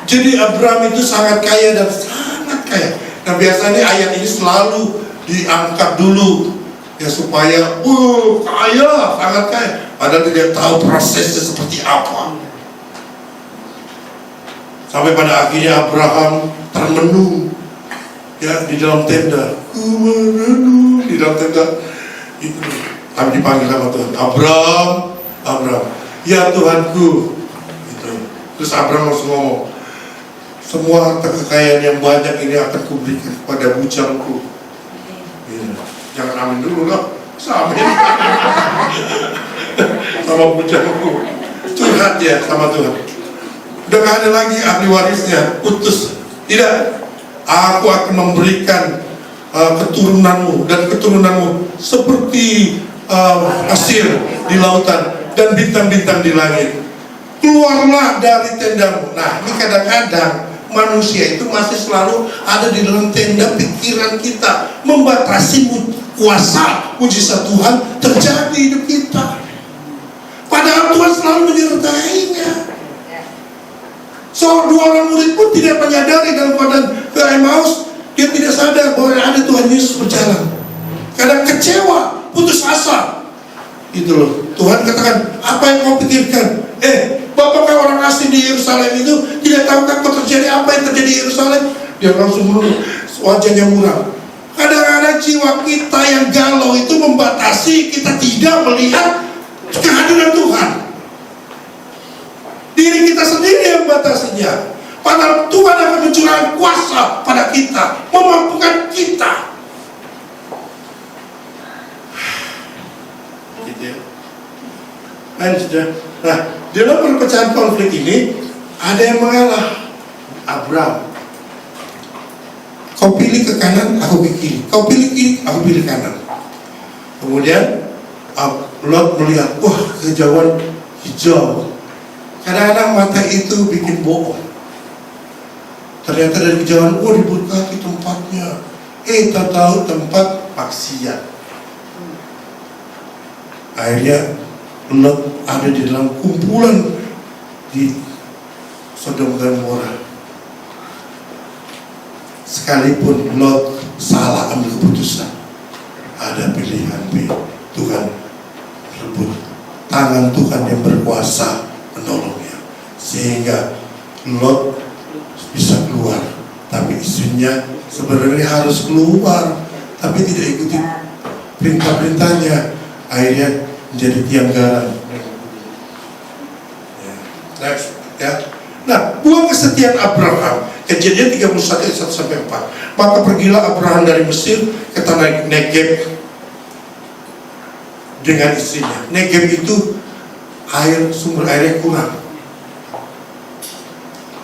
jadi Abraham itu sangat kaya dan sangat kaya. Nah biasanya ayat ini selalu diangkat dulu ya supaya kaya, sangat kaya. Padahal tidak tahu prosesnya seperti apa. Sampai pada akhirnya Abraham termenung ya di dalam tenda. Di dalam tenda itu kami dipanggil sama Tuhan. Abraham, ya Tuhanku. Gitu. Terus Abraham langsung ngomong, semua harta kekayaan yang banyak ini akan kuberikan kepada bujangku. Gitu. Jangan amin dulu loh, sama sama bujangku. Curhat ya sama Tuhan. Udah gak ada lagi ahli warisnya, putus. Tidak, aku akan memberikan keturunanmu dan keturunanmu seperti pasir di lautan dan bintang-bintang di langit. Keluarlah dari tendamu. Nah ini kadang-kadang manusia itu masih selalu ada di dalam tenda pikiran kita, membatasi kuasa mujizat Tuhan terjadi di hidup kita. Padahal Tuhan selalu menyertainya. So, dua orang murid pun tidak menyadari dalam keadaan ke Emmaus, dia tidak sadar bahwa ada Tuhan Yesus berjalan. Kadang kecewa, putus asa. Itu loh. Tuhan katakan, apa yang kau pikirkan? Bapaknya orang asing di Yerusalem itu tidak tahu kan terjadi apa yang terjadi di Yerusalem? Dia langsung menurut wajahnya muram. Kadang-kadang jiwa kita yang galau itu membatasi kita tidak melihat kehadiran Tuhan. Diri kita sendiri yang membatasinya. Padahal Tuhan akan mencurahkan kuasa pada kita, memampukan kita. Gitu ya. Nah, dalam perpecahan konflik ini ada yang mengalah. Abraham, kau pilih ke kanan, aku pilih kiri. Kau pilih kiri, aku pilih kanan. Kemudian Lot melihat, wah kejauhan hijau. Kadang-kadang mata itu bikin bohong. Ternyata dari kejauhan, diberkati tempatnya. Tak tahu tempat maksiat. Akhirnya Lot ada di dalam kumpulan di Sodom dan Gomora. Sekalipun Lot salah ambil keputusan, ada pilihan B. Tuhan rebut. Tangan Tuhan yang berkuasa menolongnya, sehingga Lot bisa keluar. Tapi istrinya sebenarnya harus keluar, tapi tidak ikuti perintah-perintahnya. Akhirnya menjadi tiang garam. Next, ya. Nah, buah kesetiaan Abraham. Kejadian 31 ayat 1-4. Maka pergilah Abraham dari Mesir ke tanah Negeb dengan istrinya. Negeb itu sumber airnya kurang,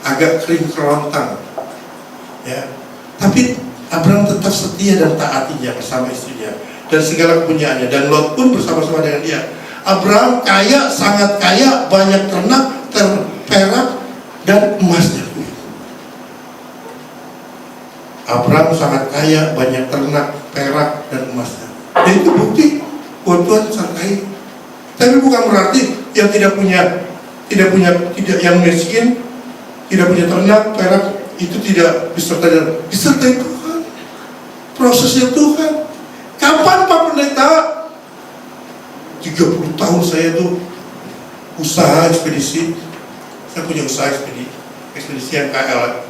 agak kering kerontang, ya. Tapi Abraham tetap setia dan taatinya bersama istrinya dan segala kepunyaannya, dan Lot pun bersama-sama dengan dia. Abraham kaya, sangat kaya, banyak ternak, perak dan emasnya. Abraham sangat kaya, banyak ternak, perak, dan emasnya. Dan itu bukti bahwa Tuhan sangat kaya. Tapi bukan berarti yang tidak yang miskin, tidak punya ternak, perak, itu tidak disertai Tuhan. Prosesnya Tuhan. Kapan Pak Pendeta? 30 tahun saya tuh usaha ekspedisi. Saya punya usaha ekspedisi yang KL.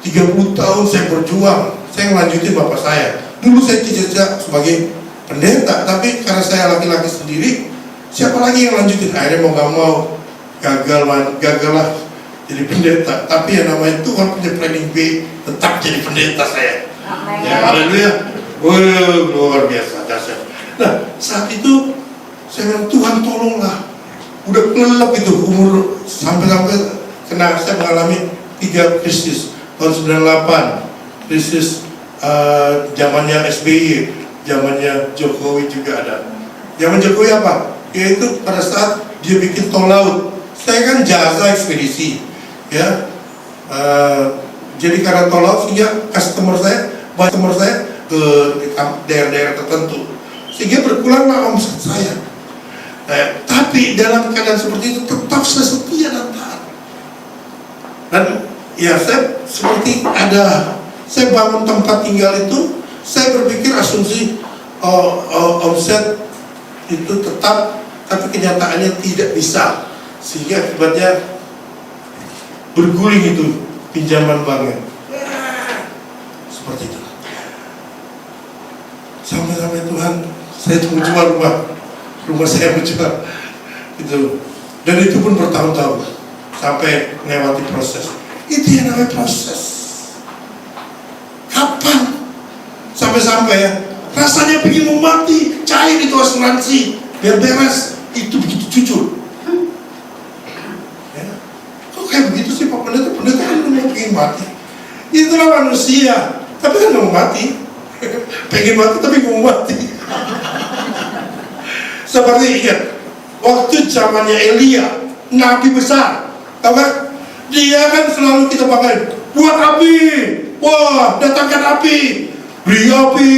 30 tahun saya berjuang. Saya ngelanjutin bapak saya. Dulu saya cita-cita sebagai pendeta, tapi karena saya laki-laki sendiri, siapa lagi yang lanjutin? Akhirnya mau gak mau gagal lah jadi pendeta. Tapi yang namanya Tuhan punya planning B, tetap jadi pendeta saya. Ya, haleluya. Wah, luar biasa, dahsyat. Nah, saat itu saya bilang, Tuhan tolonglah. Udah kelelep itu umur sampai saya mengalami 3 krisis. Tahun 98 krisis, zamannya SBY, zamannya Jokowi juga ada. Zaman Jokowi apa? Yaitu pada saat dia bikin tol laut. Saya kan jasa ekspedisi, ya. Jadi karena tol laut sehingga customer saya ke daerah-daerah tertentu, sehingga berkuranglah omset saya. Tapi dalam keadaan seperti itu tetap saya setia dan taat. Dan ya saya seperti saya bangun tempat tinggal itu, saya berpikir asumsi omset itu tetap, tapi kenyataannya tidak bisa, sehingga akibatnya berguling itu pinjaman banknya. Seperti itu. Sampai Tuhan, saya menjual rumah saya menjual itu, dan itu pun bertahun-tahun sampai melewati proses. Itu yang namanya proses. Kapan? Sampai ya rasanya pengen mau mati, cair itu asuransi biar beres. Itu begitu jujur. Ya. Kok kayak begitu sih Pak Pendeta? Pendeta kan mau pengen mati. Itulah manusia, tapi kan mau mati. Pengen mati tapi mau mati. Seperti ingat waktu zamannya Elia, nabi besar, tahu kan? Dia kan selalu kita pakai buat api, wah datangkan api, beri api,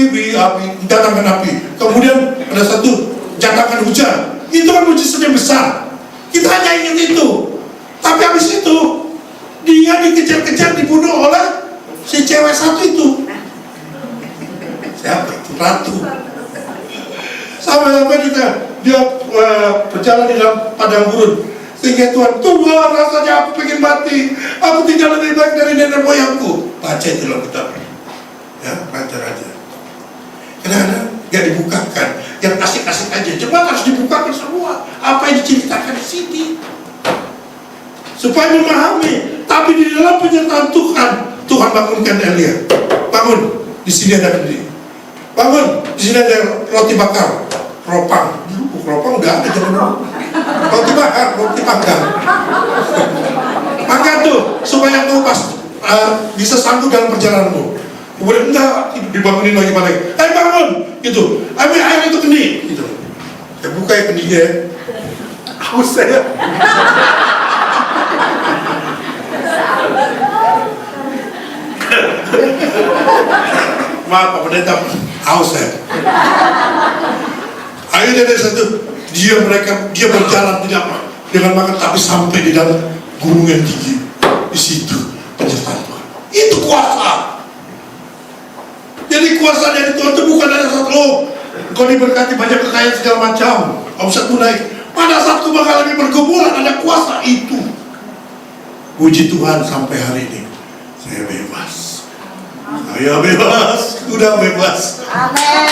datangkan api. Kemudian ada satu, datangkan hujan. Itu kan mujizat yang besar. Kita hanya ingat itu. Tapi habis itu dia dikejar-kejar, dibunuh oleh si cewek satu itu. Siapa itu? Ratu. Sampai dia berjalan di dalam padang gurun, sehingga Tuhan rasanya aku pengen mati, aku tidak lebih baik dari nenek moyangku. Baca itu dalam kitab, ya, raja-raja. Kadang-kadang gak dibukakan, yang asik-asik aja. Coba harus dibukakan semua apa yang diceritakan di sini, supaya memahami. Tapi di dalam penyertaan Tuhan bangunkan Elia. Bangun, di sini ada kendi. Bangun, di sini ada roti bakar, ropang. Ropang udah ada zaman dulu. Roti bakar, roti panggang. Makan tuh supaya kau bisa sanggup dalam perjalananmu. Kemudian enggak dibangunin lagi balik. Bangun, gitu. Ambil air itu kendi, gitu. Saya buka ya kendinya. Haus saya. Maaf Pak Pendeta, haus saya. Akhirnya dari satu, dia berjalan tidak dengan makan, tapi sampai di dalam gunung yang tinggi. Di situ penyertaan Tuhan. Itu kuasa. Jadi kuasa dari Tuhan itu bukan ada satu, kau diberkati banyak kekayaan segala macam, omsetmu naik. Pada saat kau mengalami pergumulan ada kuasa itu. Puji Tuhan sampai hari ini saya bebas. Saya bebas, udah bebas. Amin.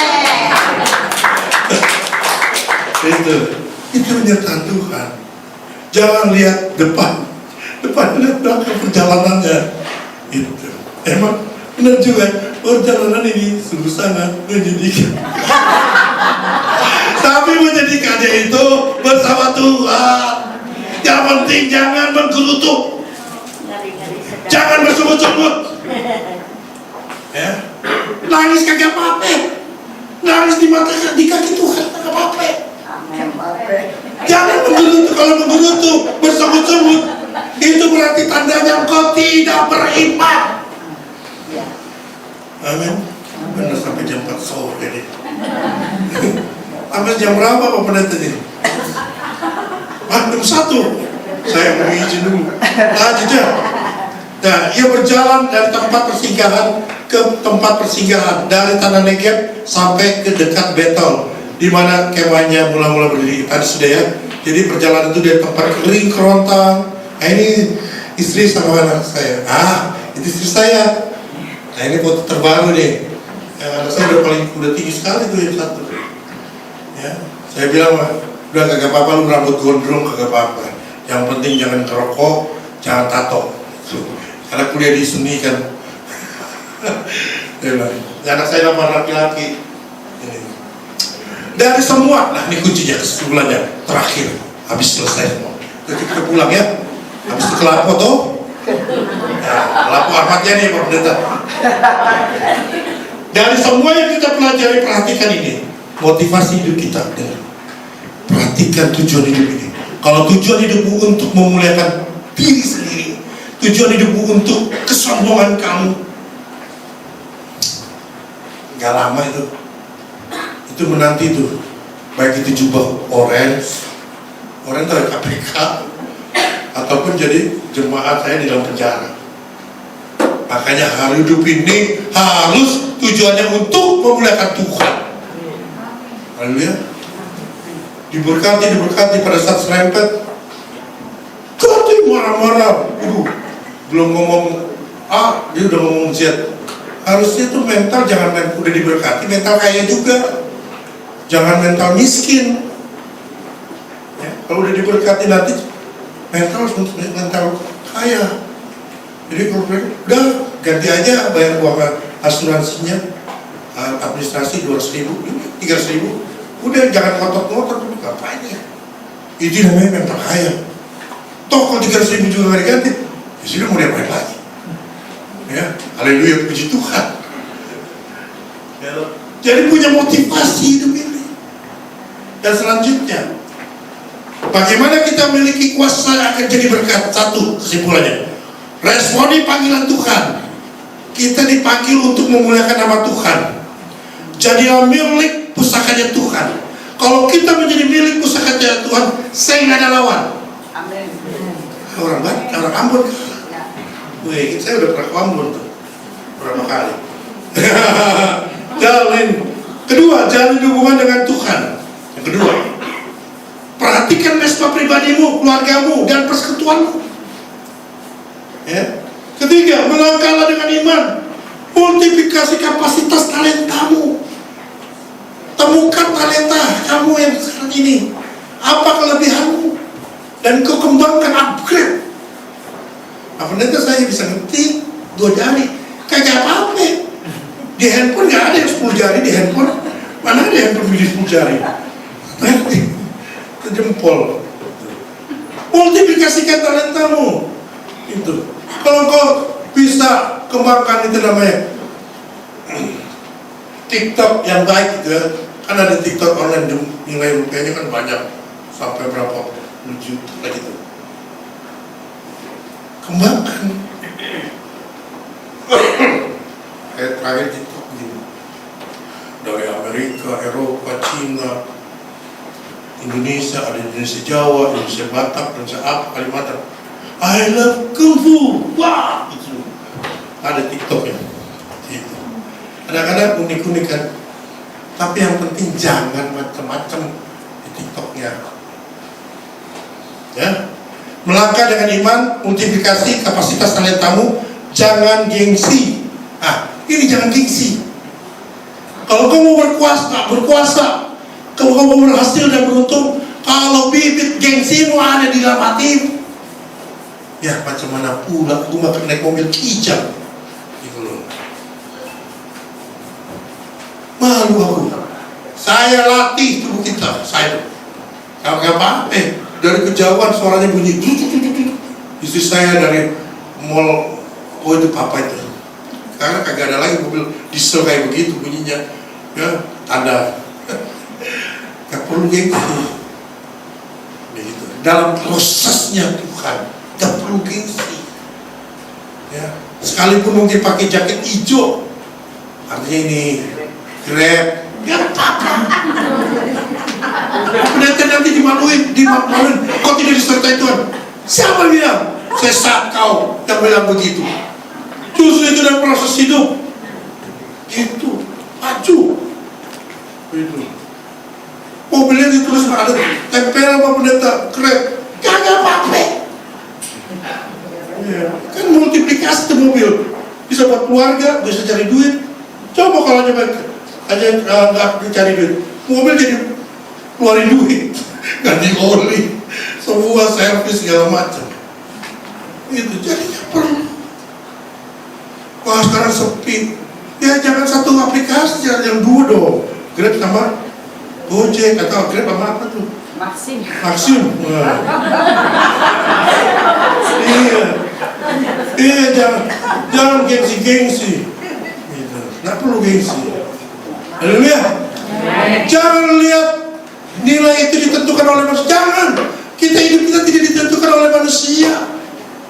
Itu penyertaan Tuhan. Jangan lihat depan, lihat belakang perjalanannya. Itu emang benar juga, perjalanan ini sungguh sangat menyedihkan. Tapi menjadikannya itu bersama Tuhan. Yang penting jangan menggerutu, jangan bersungut-sungut. Ya, nangis kagak apa-apa, nangis di kaki Tuhan kagak apa-apa. Jangan menggerutu. Kalau menggerutu, bersungut-sungut, itu berarti tandanya engkau tidak beriman. Amin. Benar sampai jam 4 sore deh. Sampai jam berapa Pak Pendeta ini? Jam 1. Saya mau izin dulu. Lanjut ya. Nah, ia berjalan dari tempat persinggahan ke tempat persinggahan, dari tanah Negeb sampai ke dekat Betel, di mana kemahnya mula-mula berdiri. Tadi sudah ya. Jadi perjalanan itu dari tempat kering kerontang. Nah, ini istri sama anak saya. Itu istri saya. Nah, ini foto terbaru nih. Anak saya udah tinggi sekali tuh yang satu. Ya, saya bilang mah, udah kagak apa-apa lu rambut gondrong kagak apa-apa. Yang penting jangan ngerokok, jangan tato. Karena kuliah di seni kan. Anak saya nama laki-laki. Dari semua, nah ini kuncinya kesimpulannya terakhir, habis selesai semua. Jadi kita pulang ya, habis itu kelapo tuh. Nah, lapo armatnya nih Pak Pendeta. Dari semua yang kita pelajari, perhatikan ini, motivasi hidup kita. Perhatikan tujuan hidup ini. Kalau tujuan hidupmu untuk memuliakan diri sendiri, tujuan hidupmu untuk kesombongan kamu, nggak lama itu menanti itu, baik itu jubah orange dari KPK, ataupun jadi jemaat saya di dalam penjara. Makanya hari hidup ini harus tujuannya untuk memuliakan Tuhan. Haleluya. Diberkati pada saat serempet. Tapi marah-marah, belum ngomong dia udah ngomong Z. Harusnya tuh mental jangan udah diberkati, mental kaya juga. Jangan mental miskin. Ya, kalau udah diberkati nanti mental harus mental kaya. Jadi kalau udah ganti aja bayar uang asuransinya, administrasi 200.000, 300.000. Udah jangan ngotot-ngotot dulu, ngapain ya? Itu namanya mental kaya. Toh kalau 300.000 juga nggak diganti, ya sudah mau diapain lagi? Ya, haleluya, puji Tuhan. Ya, jadi punya motivasi hidup ini. Dan selanjutnya, bagaimana kita memiliki kuasa akan jadi berkat? Satu, kesimpulannya, responi panggilan Tuhan. Kita dipanggil untuk memuliakan nama Tuhan. Jadilah milik pusakanya Tuhan. Kalau kita menjadi milik pusakanya Tuhan, saya nggak ada lawan. Amin. Orang Ambon. Wih, saya udah pernah ke Ambon tuh berapa kali. Kedua, jalin hubungan dengan Tuhan. Yang kedua, perhatikan mesbah pribadimu, keluargamu, dan persekutuanmu. Ya. Ketiga, melangkahlah dengan iman. Multiplikasi kapasitas talentamu. Temukan talenta kamu yang sekarang ini. Apa kelebihanmu? Dan kau kembangkan, upgrade. Pendeta saya bisa ngetik 2 jari, kagak apa-apa. Di handphone nggak ada yang 10 jari di handphone. Mana ada yang pilih 10 jari? Ngetik ke jempol. Multiplikasikan talentamu. Itu. Kalau kau bisa kembangkan itu namanya TikTok yang baik gitu ya. Kan ada TikTok online, nilai rupiahnya kan banyak, sampai berapa juta gitu. Kembangkan. Kayak terakhir TikTok gitu. Dari Amerika, Eropa, Cina, Indonesia, ada Indonesia Jawa, Indonesia Batak, Indonesia apa, Kalimantan. I love Kung Fu. Wah, itu ada TikToknya. Gitu. Kadang-kadang unik-unik kan. Tapi yang penting jangan macam-macam di TikToknya. Ya. Melangkah dengan iman, multiplikasi kapasitas talentamu, jangan gengsi. Ini jangan gengsi. Kalau kamu berkuasa, kalau kamu berhasil dan beruntung, kalau bibit gengsimu ada di dalam hatimu, ya macam mana pula aku makan naik mobil kijang gitu loh. Malu aku. Saya latih tubuh kita. Saya nggak apa-apa. Dari kejauhan suaranya bunyi. Istri saya dari mall, itu papa itu. Karena kagak ada lagi mobil diesel kayak begitu bunyinya. Ya, tanda. Gak perlu gengsi. Begitu. Dalam prosesnya Tuhan, gak perlu gengsi. Ya, sekalipun mungkin pakai jaket hijau, artinya ini Grab. Ya apa-apa. Pendeta nanti dimaluin. Kau tidak disertai Tuhan. Siapa bilang? Sesat kau yang bilang begitu. Justru itu dalam proses hidup. Itu maju. Itu. Mobilnya ditulis ada tempel apa pendeta Grab. Kagak apa-apa. Ya, kan multiplikasi tuh mobil. Bisa buat keluarga, bisa cari duit. Coba kalau aja nggak cari duit, mobil jadi keluarin duit, ganti oli, semua servis segala macam. Itu jadinya perlu. Wah sekarang sepi. Ya jangan satu aplikasi, jangan yang dua dong. Grab sama Gojek atau Grab sama apa tuh? Maxim. Nah. Iya, jangan gengsi. Gitu. Nggak perlu gengsi. Haleluya. Jangan lihat nilai itu ditentukan oleh manusia. Jangan. Hidup kita tidak ditentukan oleh manusia,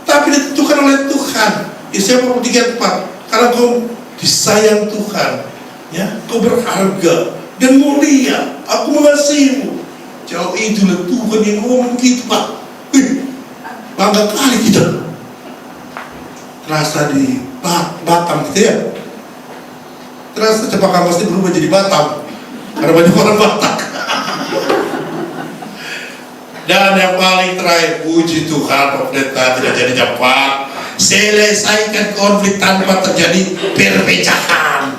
tapi ditentukan oleh Tuhan. Yesaya 43:4. Karena kau disayang Tuhan, ya, kau berharga dan mulia. Aku mengasihimu. Jauh itulah Tuhan yang ngomong gitu, Pak. Bangga kali kita. Terasa di Batam gitu ya. Terasa Cepaka pasti berubah jadi Batam karena banyak orang Batak. Dan yang paling terakhir, puji Tuhan, pendeta tidak jadi cepat. Selesaikan konflik tanpa terjadi perpecahan.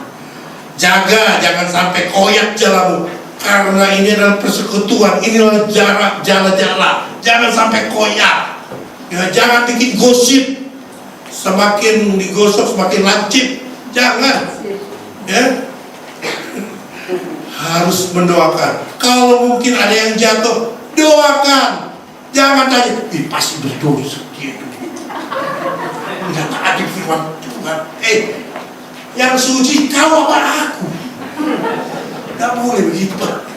Jaga jangan sampai koyak jalanmu, karena ini adalah persekutuan, inilah jarak jala-jala. Jangan sampai koyak. Ya, jangan bikin gosip. Semakin digosok semakin lancip. Jangan. Ya. Harus mendoakan. Kalau mungkin ada yang jatuh, doakan. Jangan tanya, pasti berdosa gitu. Tidak taat firman Tuhan. Yang suci kau apa aku? Tidak boleh begitu, Pak.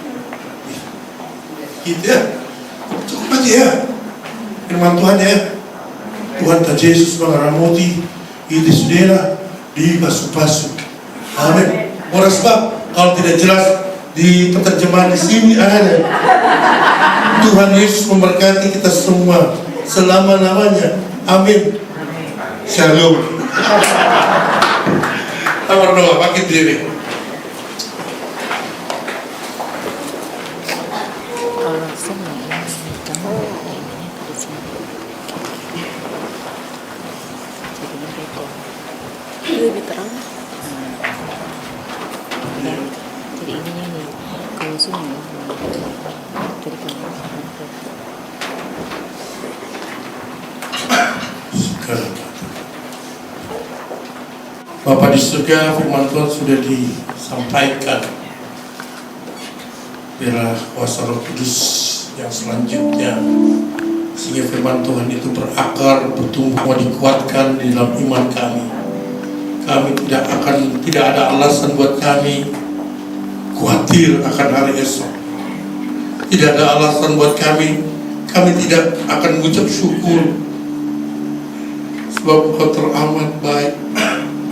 Gitu ya. Cukup aja ya. Firman Tuhan ya. Tuhan tak Yesus mengaramoti itu saudara di pasu-pasu. Amin. Oleh sebab kalau tidak jelas di penerjemahan di sini ada. Tuhan Yesus memberkati kita semua selama-lamanya. Amin. Shalom. Kita berdoa, bangkit diri. Lebih terang. Jadi ininya nih, kalau sini jadi Bapa di surga, firman Tuhan sudah disampaikan. Biarlah kuasa Roh Kudus yang selanjutnya, sehingga firman Tuhan itu berakar, bertumbuh, dikuatkan di dalam iman kami. Kami tidak ada alasan buat kami khawatir akan hari esok. Tidak ada alasan buat kami tidak akan mengucap syukur, sebab Engkau teramat baik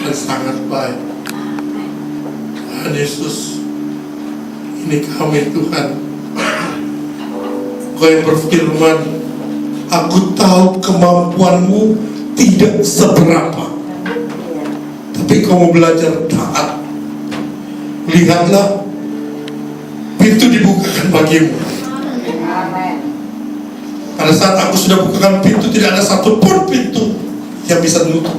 dan sangat baik. Tuhan Yesus, ini kami Tuhan. Kau yang berfirman, aku tahu kemampuanmu tidak seberapa, tapi kau mau belajar taat. Lihatlah, pintu dibukakan bagimu. Pada saat aku sudah bukakan pintu, tidak ada satupun pintu yang bisa menutup.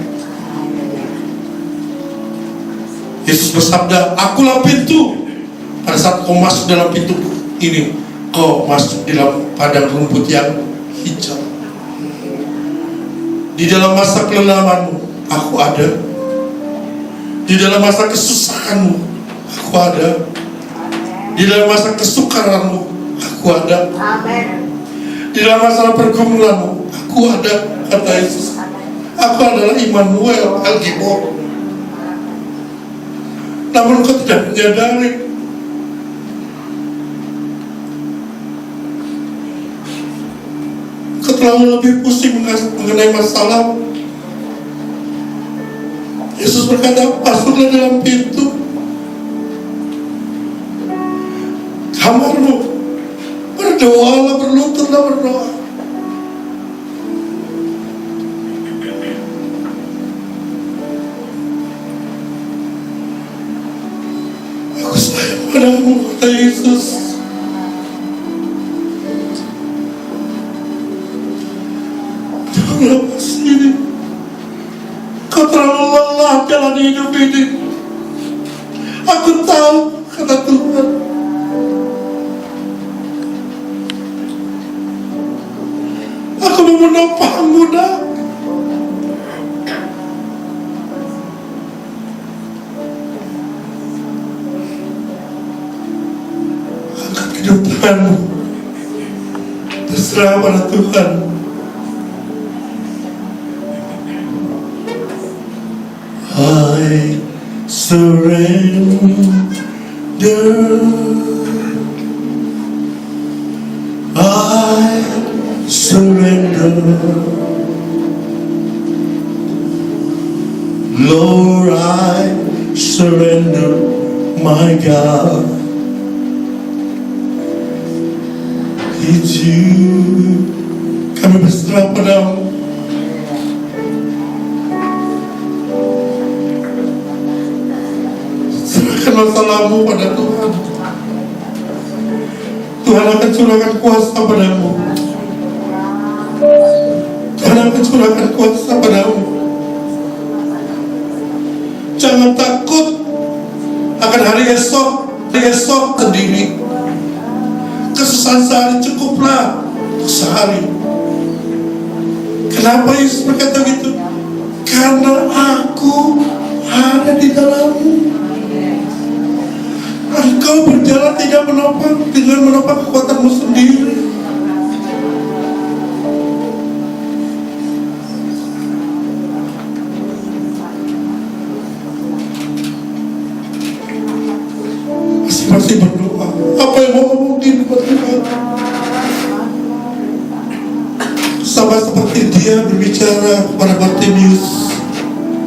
Yesus bersabda, akulah pintu. Pada saat kau masuk dalam pintu ini, kau masuk dalam padang rumput yang hijau. Di dalam masa kelelahanmu, aku ada. Di dalam masa kesusahanmu, aku ada. Di dalam masa kesukaranmu, aku ada. Di dalam masalah pergumulanmu, aku ada, kata Yesus. Aku adalah Immanuel, El Gibor. Namun kau tidak menyadari. Kau terlalu lebih pusing mengenai masalah. Yesus berkata, masuklah dalam pintu. kamarmu, berdoalah, berlututlah berdoa. Aku sayang padamu, kata Yesus. Janganlah sini. Kau terlalu lelah jalan hidup ini. Aku tahu, kata Tuhan. Aku mau menopangmu, nak. Angkat kedua tanganmu. Terserah pada Tuhan. I surrender. I surrender. Lord, I surrender, my God. It's you. Kami berserah padamu. Serahkan masalahmu pada Tuhan. Tuhan akan curahkan kuasa padamu. Tuhan akan curahkan kuasa padamu. Jangan takut akan hari esok sendiri. Kesusahan sehari cukuplah sehari. Kenapa Yesus berkata gitu? Karena aku ada di dalammu. Engkau berjalan tidak menopang dengan menopang kekuatanmu sendiri. Masih berdoa. Apa yang mau mungkin buat Tuhan? Sama seperti dia berbicara kepada Bartimeus,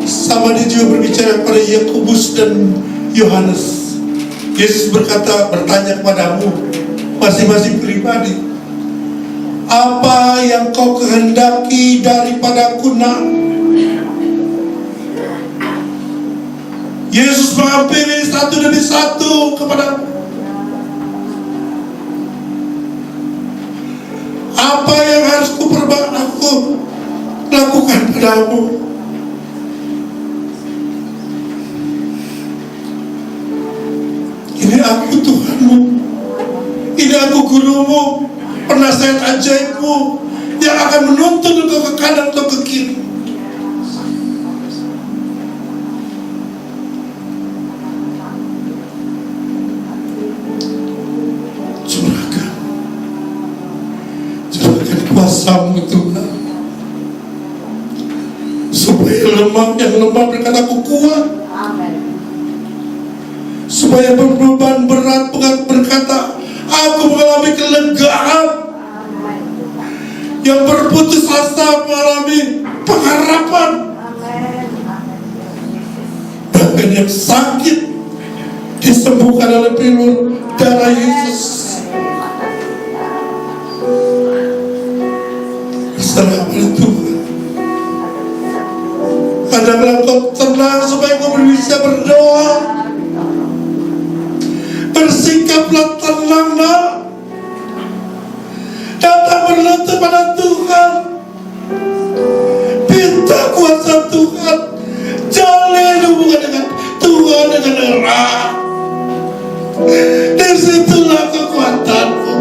sama dia juga berbicara kepada Yakobus dan Yohanes. Yesus bertanya kepadamu masing-masing pribadi, apa yang kau kehendaki daripadaku, nak? Yesus menghampiri satu demi satu kepadamu. Apa yang harus aku lakukan padamu? Ini aku Tuhanmu, ini aku gurumu, penasihat ajaibmu yang akan menuntun engkau ke kanan atau ke kiri. Curahkan kuasamu Tuhan, supaya yang lemah berkata aku kuat. Supaya berbeban berat berkata aku mengalami kelegaan. Yang berputus asa mengalami pengharapan. Bahkan yang sakit disembuhkan oleh pelur darah Yesus. Berserah pada Tuhan. Kadang-kadang kau tenang supaya kau bisa berdoa. Bersikaplah tenang, nak. Datang berlutut pada Tuhan. Minta kuasa Tuhan. Jalin hubungan dengan Tuhan dengan erat. Disitulah kekuatanmu.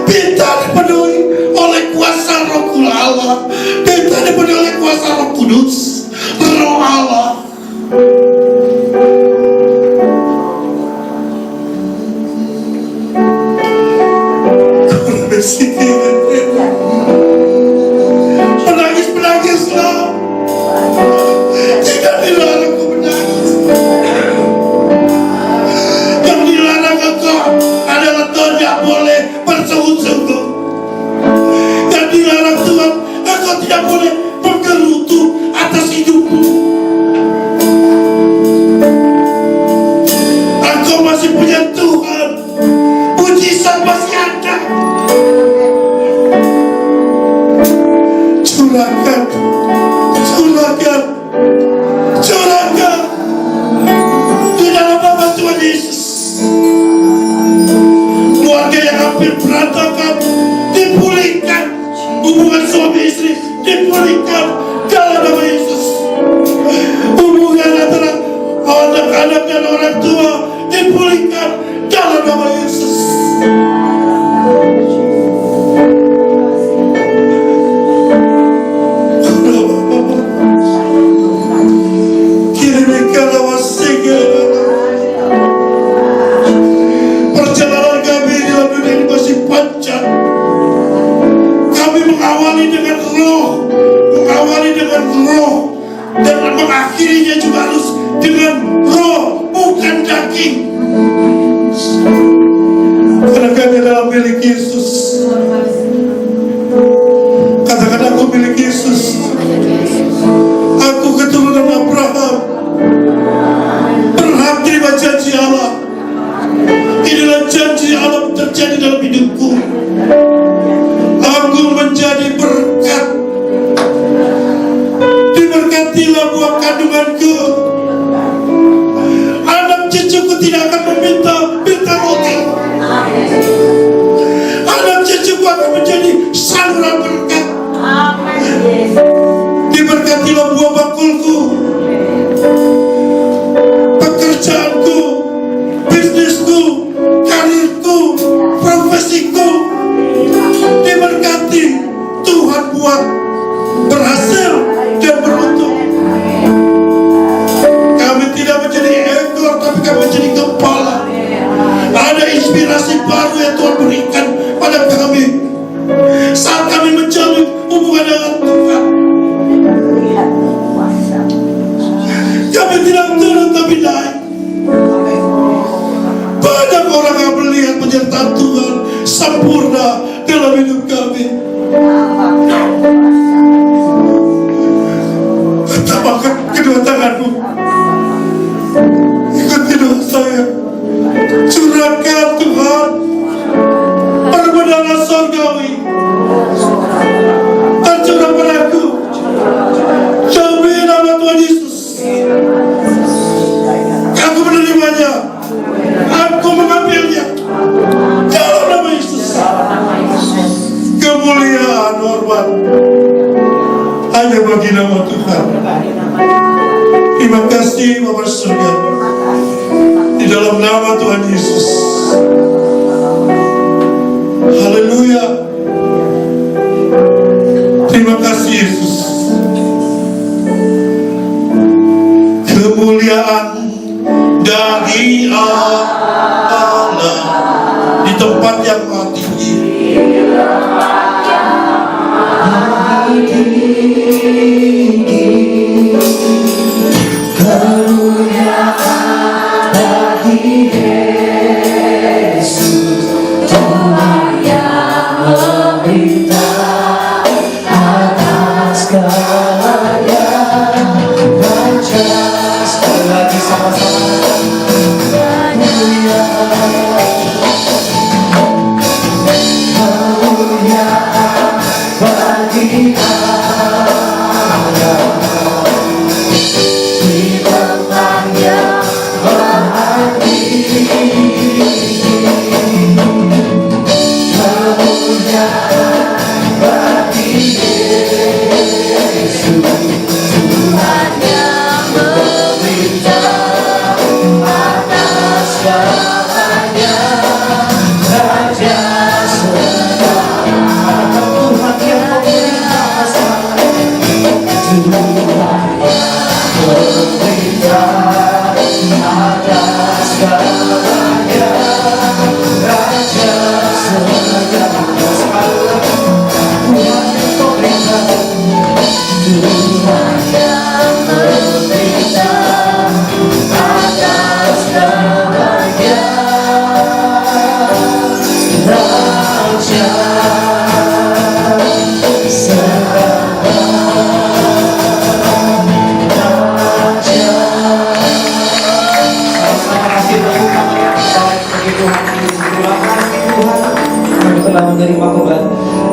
Minta dipenuhi oleh kuasa Roh Allah. Minta dipenuhi oleh kuasa Roh Kudus, Roh Allah. Menangislah. Tidak dilarang kau menangis. Yang dilarang engkau adalah tidak boleh bersungut-sungut. Yang dilarang Tuhan, engkau tidak boleh bergerutu atas hidupmu. Engkau masih punya Tuhan. mengawali dengan roh, mengawali dengan roh, dan mengakhirinya juga harus dengan roh, bukan daging. Karena kami adalah milik Yesus. Katakan, aku milik Yesus. Aku keturunan Abraham, berhak terima janji Allah. Inilah janji Allah terjadi dalam hidupku. Aku menjadi berkat. Diberkatilah buah kandunganku. Anak cucuku tidak akan meminta roti. Anak cucuku akan menjadi saluran berkat. Diberkatilah buah bakulku, pekerjaanku, bisnisku, karirku, profesiku. Diberkati Tuhan, buat berhasil dan beruntung. Kami tidak menjadi ekor, tapi kami menjadi kepala. Ada inspirasi baru yang Tuhan berikan pada kami saat kami menjalin hubungan dengan Tuhan. Kami tidak turun tapi naik. Banyak orang yang melihat penyertaan Tuhan sempurna dalam hidup kami. Tepakkan kedua tanganmu, ikuti doa saya. Curahkan Tuhan perbenaran surgawi tercurah padaku demi nama Tuhan Yesus. Aku menerimanya, aku mengambilnya dalam nama Yesus. Kemuliaan, hormat hanya bagi nama Tuhan. Terima kasih Bapa surga, di dalam nama Tuhan Yesus. Haleluya. Terima kasih Yesus. Kemuliaan dari Allah di tempat yang maha tinggi.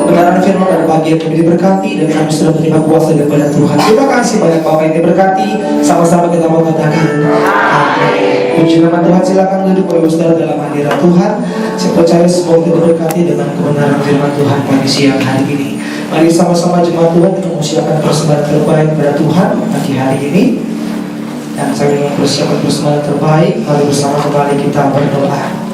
Kebenaran firman pada pagi yang kami diberkati dan kami sudah menerima kuasa daripada Tuhan. Terima kasih banyak Bapak yang diberkati. Sama-sama kita mau katakan amin. Puji nama Tuhan. Silakan duduk Bapak Saudara dalam hadirat Tuhan. Saya percaya semua kita diberkati dengan kebenaran firman Tuhan pagi siang hari ini. Mari sama-sama jemaat Tuhan kita mempersiapkan persembahan terbaik pada Tuhan pagi hari ini. Dan saya ingin mempersiapkan persembahan terbaik. Mari bersama kembali kita berdoa.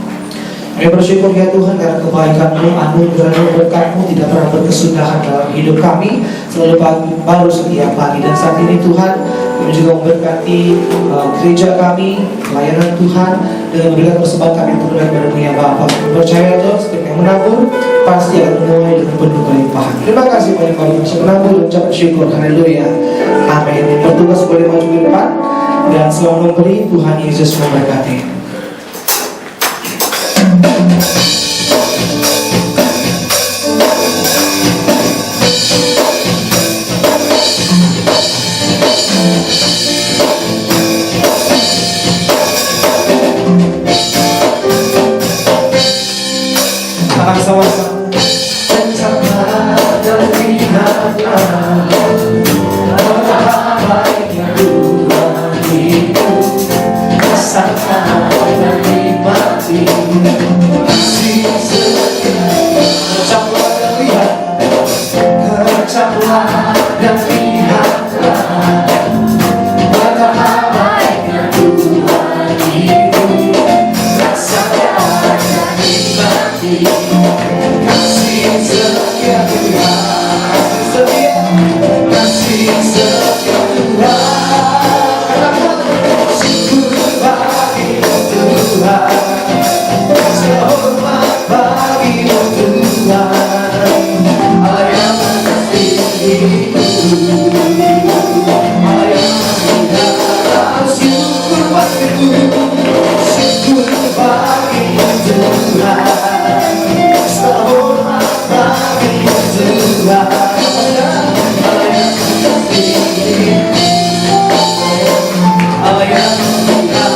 Kami bersyukur ya Tuhan karena kebaikan-Mu, anugerah-Mu, berkat-Mu tidak pernah berkesudahan dalam hidup kami, selalu baru setiap pagi. Dan saat ini Tuhan, kami juga memberkati gereja kami, pelayanan Tuhan, dengan memberikan persembahan kami terbaik pada dunia Bapa. Kami percaya Tuhan, setiap yang menabur pasti akan menuai dengan penuh kelimpahan. Tuhan. Terima kasih banyak Bapak. Sebenarnya ucapkan syukur. Haleluya. Amin. Bertugas boleh maju ke depan dan selamat memberi. Tuhan Yesus memberkati. Sama-sama. Bersama dan lihatlah betapa baiknya Tuhan itu. Rasakan dan nikmati kasih setia. Kecaplah dan lihat, kecaplah dan lihatlah betapa baiknya Tuhan itu. Rasakan dan nikmati kasih setia Tuhan, kasih setia Tuhan. Syukur bagimu Tuhan, segala hormat bagimu Tuhan. Allah yang mengasihiku, Allah yang mengasihiku. Syukur bagimu, syukur bagimu Tuhan. Segala hormat bagimu Tuhan. Allah yang mengasihiku, Allah yang mengasihiku.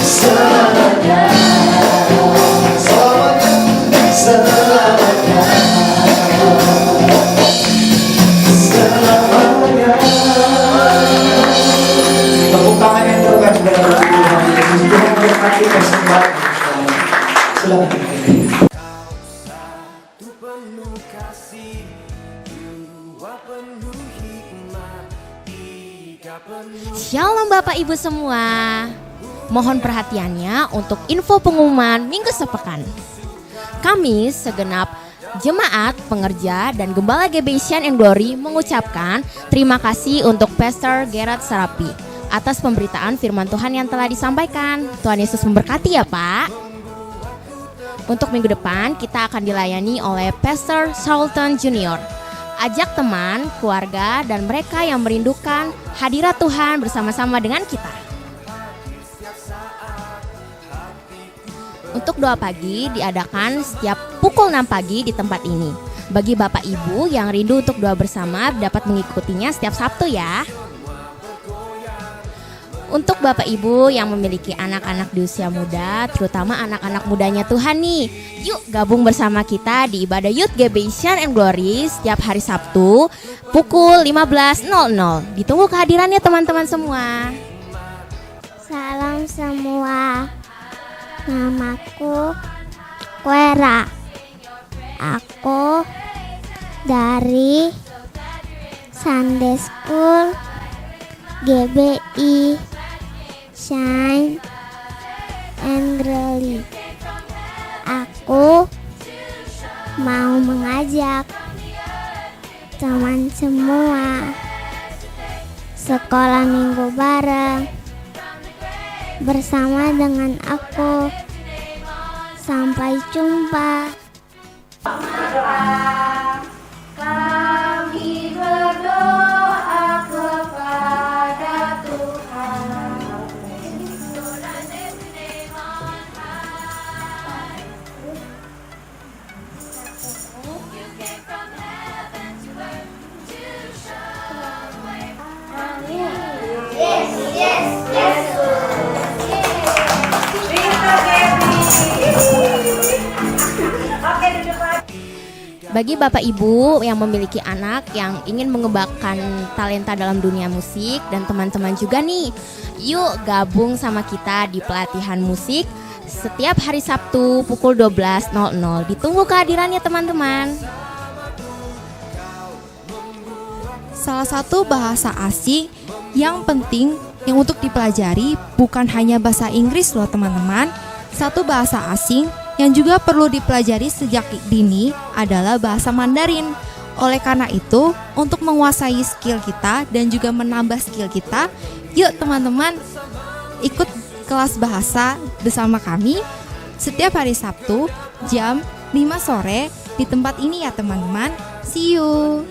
Selamanya, selamanya, selamanya, selamanya. Tepuk tangan yang terbaik kepada Tuhan Yesus. Tuhan berkati persembahan. Silakan. Shalom Bapak Ibu semua. Mohon perhatiannya untuk info pengumuman minggu sepekan. Kami segenap jemaat, pengerja, dan gembala Gebesian and Glory mengucapkan terima kasih untuk Pastor Gerard Sarapi atas pemberitaan firman Tuhan yang telah disampaikan. Tuhan Yesus memberkati ya Pak. Untuk minggu depan kita akan dilayani oleh Pastor Sultan Junior. Ajak teman, keluarga, dan mereka yang merindukan hadirat Tuhan bersama-sama dengan kita. Untuk doa pagi diadakan setiap pukul 6 pagi di tempat ini. Bagi Bapak Ibu yang rindu untuk doa bersama dapat mengikutinya setiap Sabtu ya. Untuk Bapak Ibu yang memiliki anak-anak di usia muda, terutama anak-anak mudanya Tuhan nih, yuk gabung bersama kita di ibadah Youth Gebesian and Glory setiap hari Sabtu pukul 15.00. Ditunggu kehadirannya teman-teman semua. Salam semua. Namaku Wera. Aku dari Sunday School GBI Shine and Glory. Aku mau mengajak teman semua sekolah minggu bareng bersama dengan aku. Sampai jumpa. Kami berdoa kepada Tuhan. Bagi Bapak Ibu yang memiliki anak yang ingin mengembangkan talenta dalam dunia musik dan teman-teman juga nih, yuk gabung sama kita di pelatihan musik setiap hari Sabtu pukul 12.00. Ditunggu kehadirannya teman-teman. Salah satu bahasa asing yang penting yang untuk dipelajari bukan hanya bahasa Inggris loh teman-teman. Satu bahasa asing yang juga perlu dipelajari sejak dini adalah bahasa Mandarin. Oleh karena itu, untuk menguasai skill kita dan juga menambah skill kita, yuk teman-teman ikut kelas bahasa bersama kami setiap hari Sabtu jam 5 sore di tempat ini ya teman-teman. See you.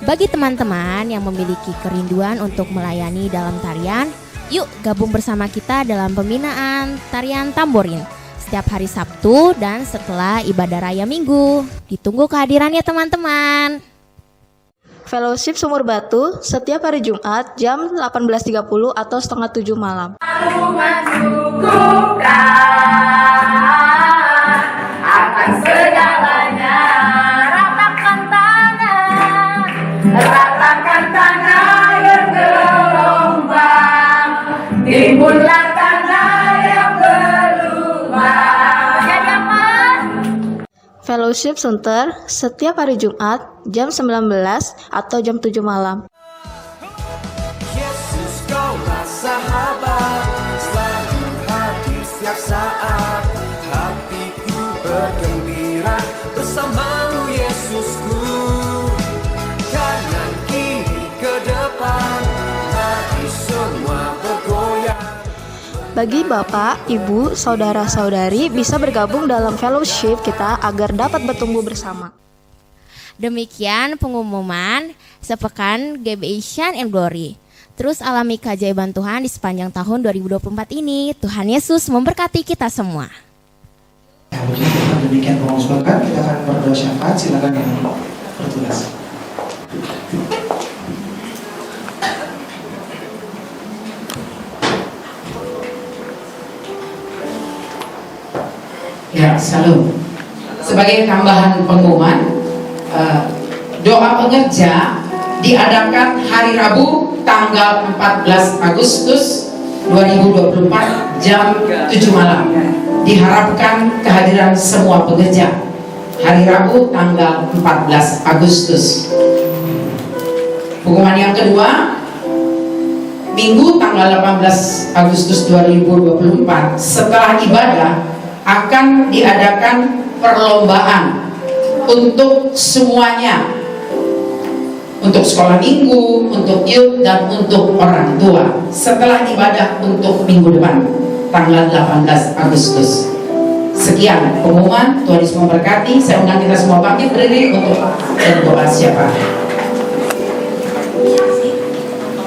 Bagi teman-teman yang memiliki kerinduan untuk melayani dalam tarian, yuk gabung bersama kita dalam pembinaan tarian tamborin setiap hari Sabtu dan setelah ibadah raya Minggu. Ditunggu kehadirannya teman-teman. Fellowship Sumur Batu setiap hari Jumat jam 18.30 atau setengah 7 malam. Akan segalanya, ratakan tanah yang gelombang, timbullah tanah yang berlubang. Jadi apa? Fellowship Center setiap hari Jumat jam 19 atau jam 7 malam. Yesus kaulah sahabat, selalu hadir setiap saat. Hatiku bergembira bersamamu Yesusku. Kanan kiri ke depan, mari semua bergoyang. Bagi Bapak, Ibu, Saudara-saudari bisa bergabung dalam fellowship kita agar dapat bertumbuh bersama. Demikian pengumuman sepekan GBI Shine and Glory. Terus alami keajaiban Tuhan di sepanjang tahun 2024 ini. Tuhan Yesus memberkati kita semua. Ya, puji Tuhan, demikian pengurus berkat. Kita akan berdoa syafaat. Silakan yang bertugas. Ya, salam. Sebagai tambahan pengumuman, doa pengerja diadakan hari Rabu tanggal 14 Agustus 2024 jam 7 malam. Diharapkan kehadiran semua pengerja hari Rabu tanggal 14 Agustus. Pengumuman yang kedua, Minggu tanggal 18 Agustus 2024 setelah ibadah akan diadakan perlombaan untuk semuanya, untuk sekolah minggu, untuk youth, dan untuk orang tua setelah ibadah untuk minggu depan tanggal 18 Agustus. Sekian pengumuman. Tuhan Yesus memberkati. Saya undang kita semua bangkit berdiri untuk berdoa syafaat.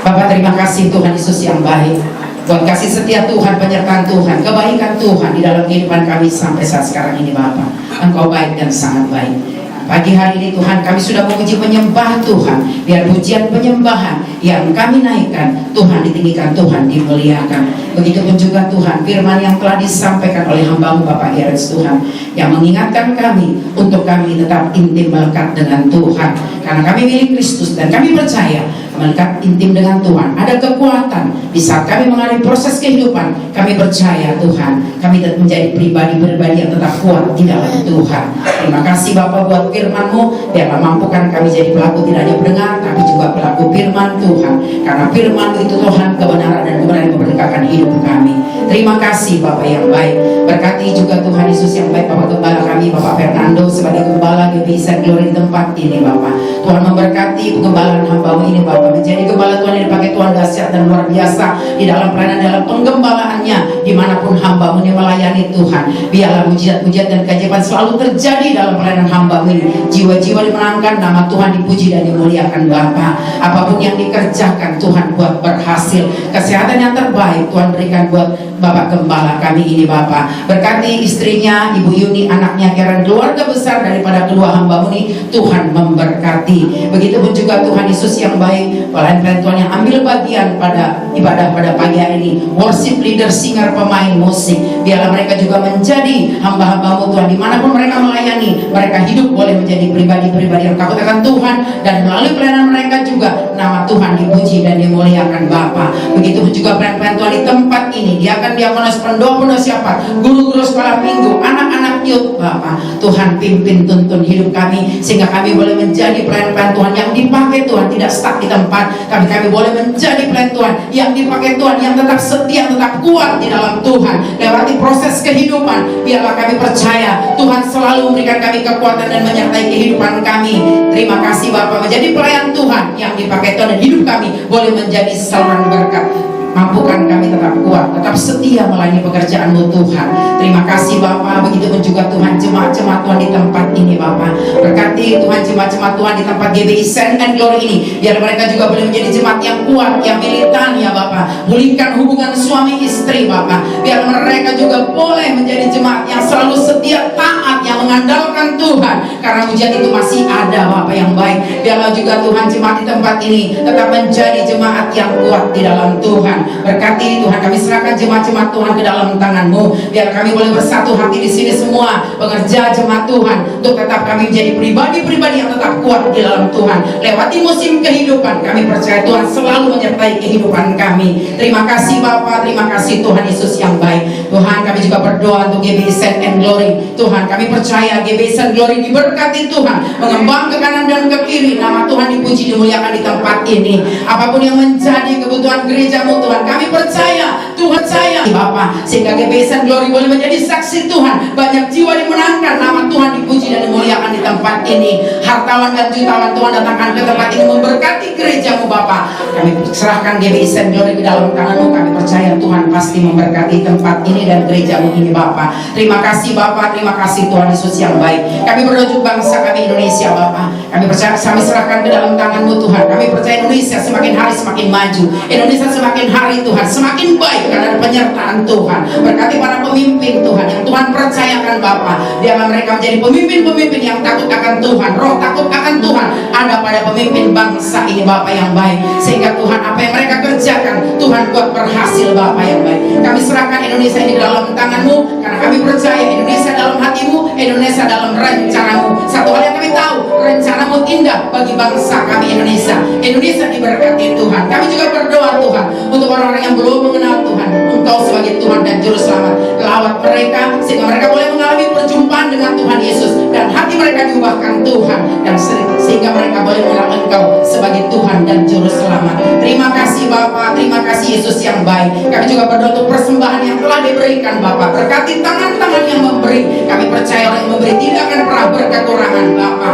Bapak, terima kasih Tuhan Yesus yang baik, buat kasih setia Tuhan, penyertaan Tuhan, kebaikan Tuhan di dalam kehidupan kami sampai saat sekarang ini. Bapak, Engkau baik dan sangat baik. Pagi hari ini Tuhan, kami sudah memuji penyembah Tuhan. Biar pujian penyembahan yang kami naikkan, Tuhan ditinggikan, Tuhan dimuliakan. Begitupun juga Tuhan, firman yang telah disampaikan oleh hamba-Mu Bapak Heres Tuhan, yang mengingatkan kami untuk kami tetap intim melekat dengan Tuhan. Karena kami milik Kristus dan kami percaya melekat intim dengan Tuhan ada kekuatan di saat kami mengalami proses kehidupan. Kami percaya Tuhan, kami tetap menjadi pribadi-pribadi yang tetap kuat di dalam Tuhan. Terima kasih Bapak buat firman-Mu, biarlah mampukan kami jadi pelaku tidak hanya pendengar tapi juga pelaku firman Tuhan. Karena firman itu Tuhan kebenaran dan kebenaran memerdekakan hidup kami. Terima kasih Bapak yang baik. Berkati juga Tuhan Yesus yang baik Bapak Gembala kami, Bapak Fernando sebagai Gembala GBI Shine Glory di tempat ini Bapak. Tuhan memberkati penggembalaan hamba-Mu ini Bapak, menjadi gembala Tuhan yang dipakai Tuhan dahsyat dan luar biasa di dalam pelayanan, dalam penggembalaannya dimanapun hamba-Mu ini melayani Tuhan. Biarlah mujizat-mujizat dan keajaiban selalu terjadi dalam pelayanan hamba-Mu ini. Jiwa-jiwa dimenangkan, nama Tuhan dipuji dan dimuliakan Bapa. Apapun yang dikerjakan Tuhan buat berhasil. Kesehatan yang terbaik Tuhan berikan buat Bapak Gembala kami ini Bapak. Berkati istrinya Ibu Yuni, anaknya Karen, keluarga besar daripada kedua hamba-Mu ini Tuhan memberkati. Begitupun juga Tuhan Yesus yang baik, pelayan-pelayan Tuhan yang ambil bagian pada ibadah pada pagi hari ini, worship leader, singer, pemain musik, biarlah mereka juga menjadi hamba-hamba-Mu Tuhan. Dimanapun mereka melayani, mereka hidup boleh menjadi pribadi-pribadi yang takut akan Tuhan, dan melalui pelayanan mereka juga nama Tuhan dipuji dan dimuliakan Bapa. Begitupun juga pelayan-pelayan Tuhan di tempat ini, dia akan diakonos pendoa-pendoa siapa, guru-guru sekolah minggu, anak-anak youth Bapa. Tuhan pimpin tuntun hidup kami sehingga kami boleh menjadi pelayan-pelayan Tuhan yang dipakai Tuhan, tidak stuck di tempat, tapi kami boleh menjadi pelayan Tuhan yang dipakai Tuhan, yang tetap setia, tetap kuat di dalam Tuhan lewati proses kehidupan. Biarlah kami percaya Tuhan selalu memberikan kami kekuatan dan menyertai kehidupan kami. Terima kasih Bapak, menjadi pelayan Tuhan yang dipakai Tuhan, dan hidup kami boleh menjadi saluran berkat. mampukan kami tetap kuat, tetap setia melayani pekerjaan-Mu Tuhan. Terima kasih Bapa, begitupun juga Tuhan jemaat-jemaat Tuhan di tempat ini Bapa. Berkati Tuhan jemaat-jemaat Tuhan di tempat GBI Send and Glory ini, biar mereka juga boleh menjadi jemaat yang kuat, yang militan ya Bapa. Pulihkan hubungan suami istri Bapa, biar mereka juga boleh menjadi jemaat yang selalu setia, taat, yang mengandalkan Tuhan, karena ujian itu masih ada Bapa yang baik. Biarlah juga Tuhan jemaat di tempat ini tetap menjadi jemaat yang kuat di dalam Tuhan. Berkati Tuhan, kami serahkan jemaat-jemaat Tuhan ke dalam tangan-Mu, biar kami boleh bersatu hati di sini semua pengerja jemaat Tuhan, untuk tetap kami menjadi pribadi-pribadi yang tetap kuat di dalam Tuhan. Lewati musim kehidupan, kami percaya Tuhan selalu menyertai kehidupan kami. Terima kasih Bapa, terima kasih Tuhan Yesus yang baik. Tuhan, kami juga berdoa untuk GBI Send and Glory. Tuhan, kami percaya GBI Send Glory diberkati Tuhan, mengembang ke kanan dan ke kiri. Nama Tuhan dipuji, dimuliakan di tempat ini. Apapun yang menjadi kebutuhan gereja-Mu Tuhan, kami percaya Tuhan saya Bapa, sehingga GBI Send Glory boleh menjadi saksi Tuhan. Banyak jiwa dimenangkan, nama Tuhan dipuji dan dimuliakan di tempat ini. Hartawan dan jutawan Tuhan datangkan ke tempat ini, memberkati gereja-Mu Bapa. Kami serahkan GBI Send Glory di dalam tangan-Mu. Kami percaya Tuhan pasti memberkati tempat ini dan gereja-Mu ini Bapa. Terima kasih Bapa, terima kasih Tuhan Yesus yang baik. Kami berdoa untuk bangsa kami Indonesia Bapa. Kami percaya, kami serahkan ke dalam tangan-Mu Tuhan. Kami percaya Indonesia semakin hari semakin maju. Indonesia semakin hari Tuhan semakin baik karena ada penyertaan Tuhan. Berkati para pemimpin Tuhan yang Tuhan percayakan Bapa, biarlah mereka menjadi pemimpin-pemimpin yang takut akan Tuhan. Roh takut akan Tuhan ada pada pemimpin bangsa ini Bapa yang baik, sehingga Tuhan apa yang mereka kerjakan Tuhan buat berhasil Bapa yang baik. Kami serahkan Indonesia ini dalam tangan-Mu, karena kami percaya Indonesia dalam hati-Mu, Indonesia dalam rencana-Mu. Satu hal yang kami tahu, rencana-Mu indah bagi bangsa kami Indonesia. Indonesia diberkati Tuhan. Kami juga berdoa Tuhan untuk orang-orang yang belum mengenal Tuhan, Engkau sebagai Tuhan dan Juru Selamat. Lawat mereka sehingga mereka boleh mengalami perjumpaan dengan Tuhan Yesus, dan hati mereka diubahkan Tuhan, dan sehingga mereka boleh mengenal Engkau sebagai Tuhan dan Juru Selamat. Terima kasih Bapa, terima kasih Yesus yang baik. Kami juga berdoa untuk persembahan yang telah diberikan Bapa. Berkati tangan-tangan yang memberi. Kami percaya orang yang memberi tidak akan pernah berkekurangan Bapa.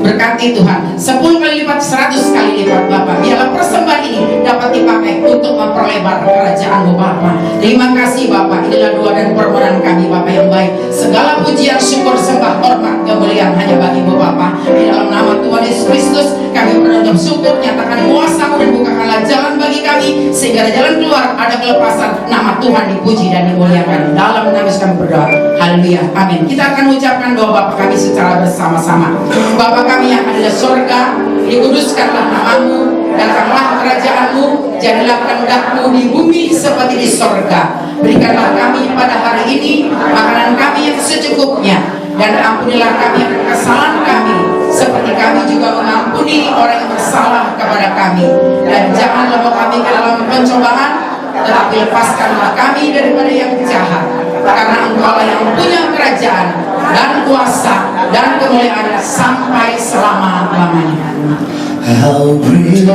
Berkati Tuhan 10 kali lipat, 100 kali lipat Bapa. Biarlah persembahan ini dapat dipakai untuk memperlebar kerajaan-Mu Bapa. Terima kasih Bapa. Inilah doa dan permohonan kami Bapa yang baik. Segala pujian, syukur, sembah, hormat, kemuliaan hanya bagi-Mu Bapa. Di dalam nama Tuhan Yesus Kristus kami berdoa syukur, nyatakan kuasa dan bukakanlah jalan bagi kami, sehingga ada jalan keluar, ada kelepasan. Nama Tuhan dipuji dan dimuliakan. Dalam nama Yesus kami berdoa. Haleluya. Amin. Kita akan ucapkan doa Bapa kami secara bersama-sama. Bapa kami yang ada di surga, dikuduskanlah nama-Mu, datanglah kerajaan-Mu, jadilah kehendak-Mu di bumi seperti di surga. Berikanlah kami pada hari ini makanan kami yang secukupnya, dan ampunilah kami akan kesalahan kami, seperti kami juga mengampuni orang yang bersalah kepada kami. Dan janganlah bawa kami ke dalam pencobaan, tetapi lepaskanlah kami daripada yang jahat, karena Engkau-lah yang punya kerajaan dan kuasa dan kemuliaan sampai selama-lamanya. How great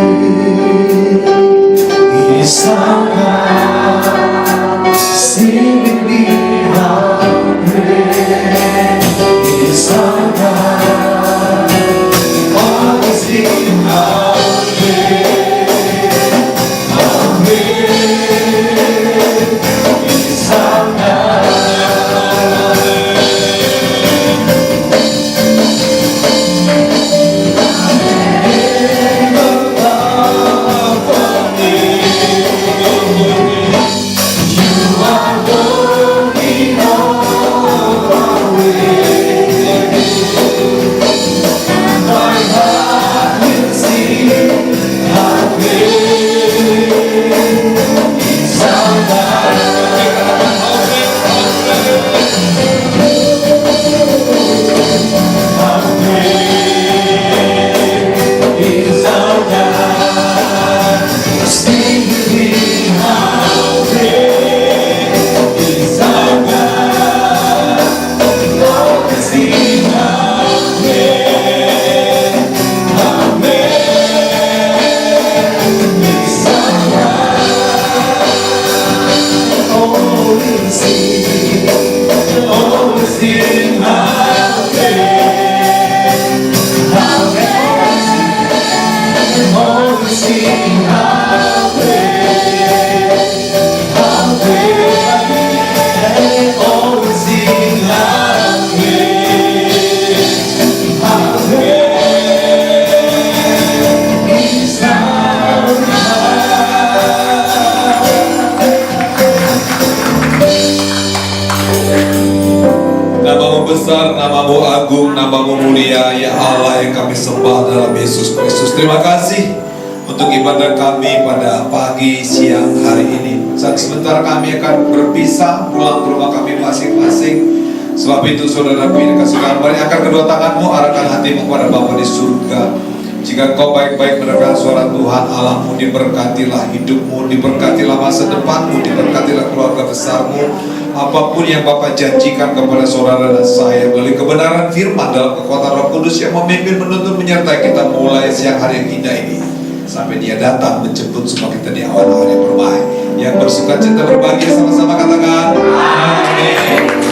is our God, sing with me, how great is our God, all is in how great is our God. You are Lord. Nama-Mu agung, Nama-Mu mulia, ya Allah yang kami sembah dalam Yesus Kristus. Terima kasih untuk ibadah kami pada pagi siang hari ini. Saat sebentar kami akan berpisah pulang ke rumah kami masing-masing. Sebab itu saudara pilih kasih kabar, akan kedua tanganmu arahkan hatimu kepada Bapa di surga. Jika kau baik-baik mendengar suara Tuhan Allahmu, diberkatilah hidupmu, diberkatilah masa depanmu, diberkatilah keluarga besarmu. Apapun yang Bapa janjikan kepada saudara dan saya melalui kebenaran firman dalam kekuatan Roh Kudus yang memimpin, menuntun, menyertai kita mulai siang hari yang indah ini sampai Dia datang menjemput semua kita di awal hari yang berbahagia. Yang bersuka cita berbahagia sama-sama katakan amin.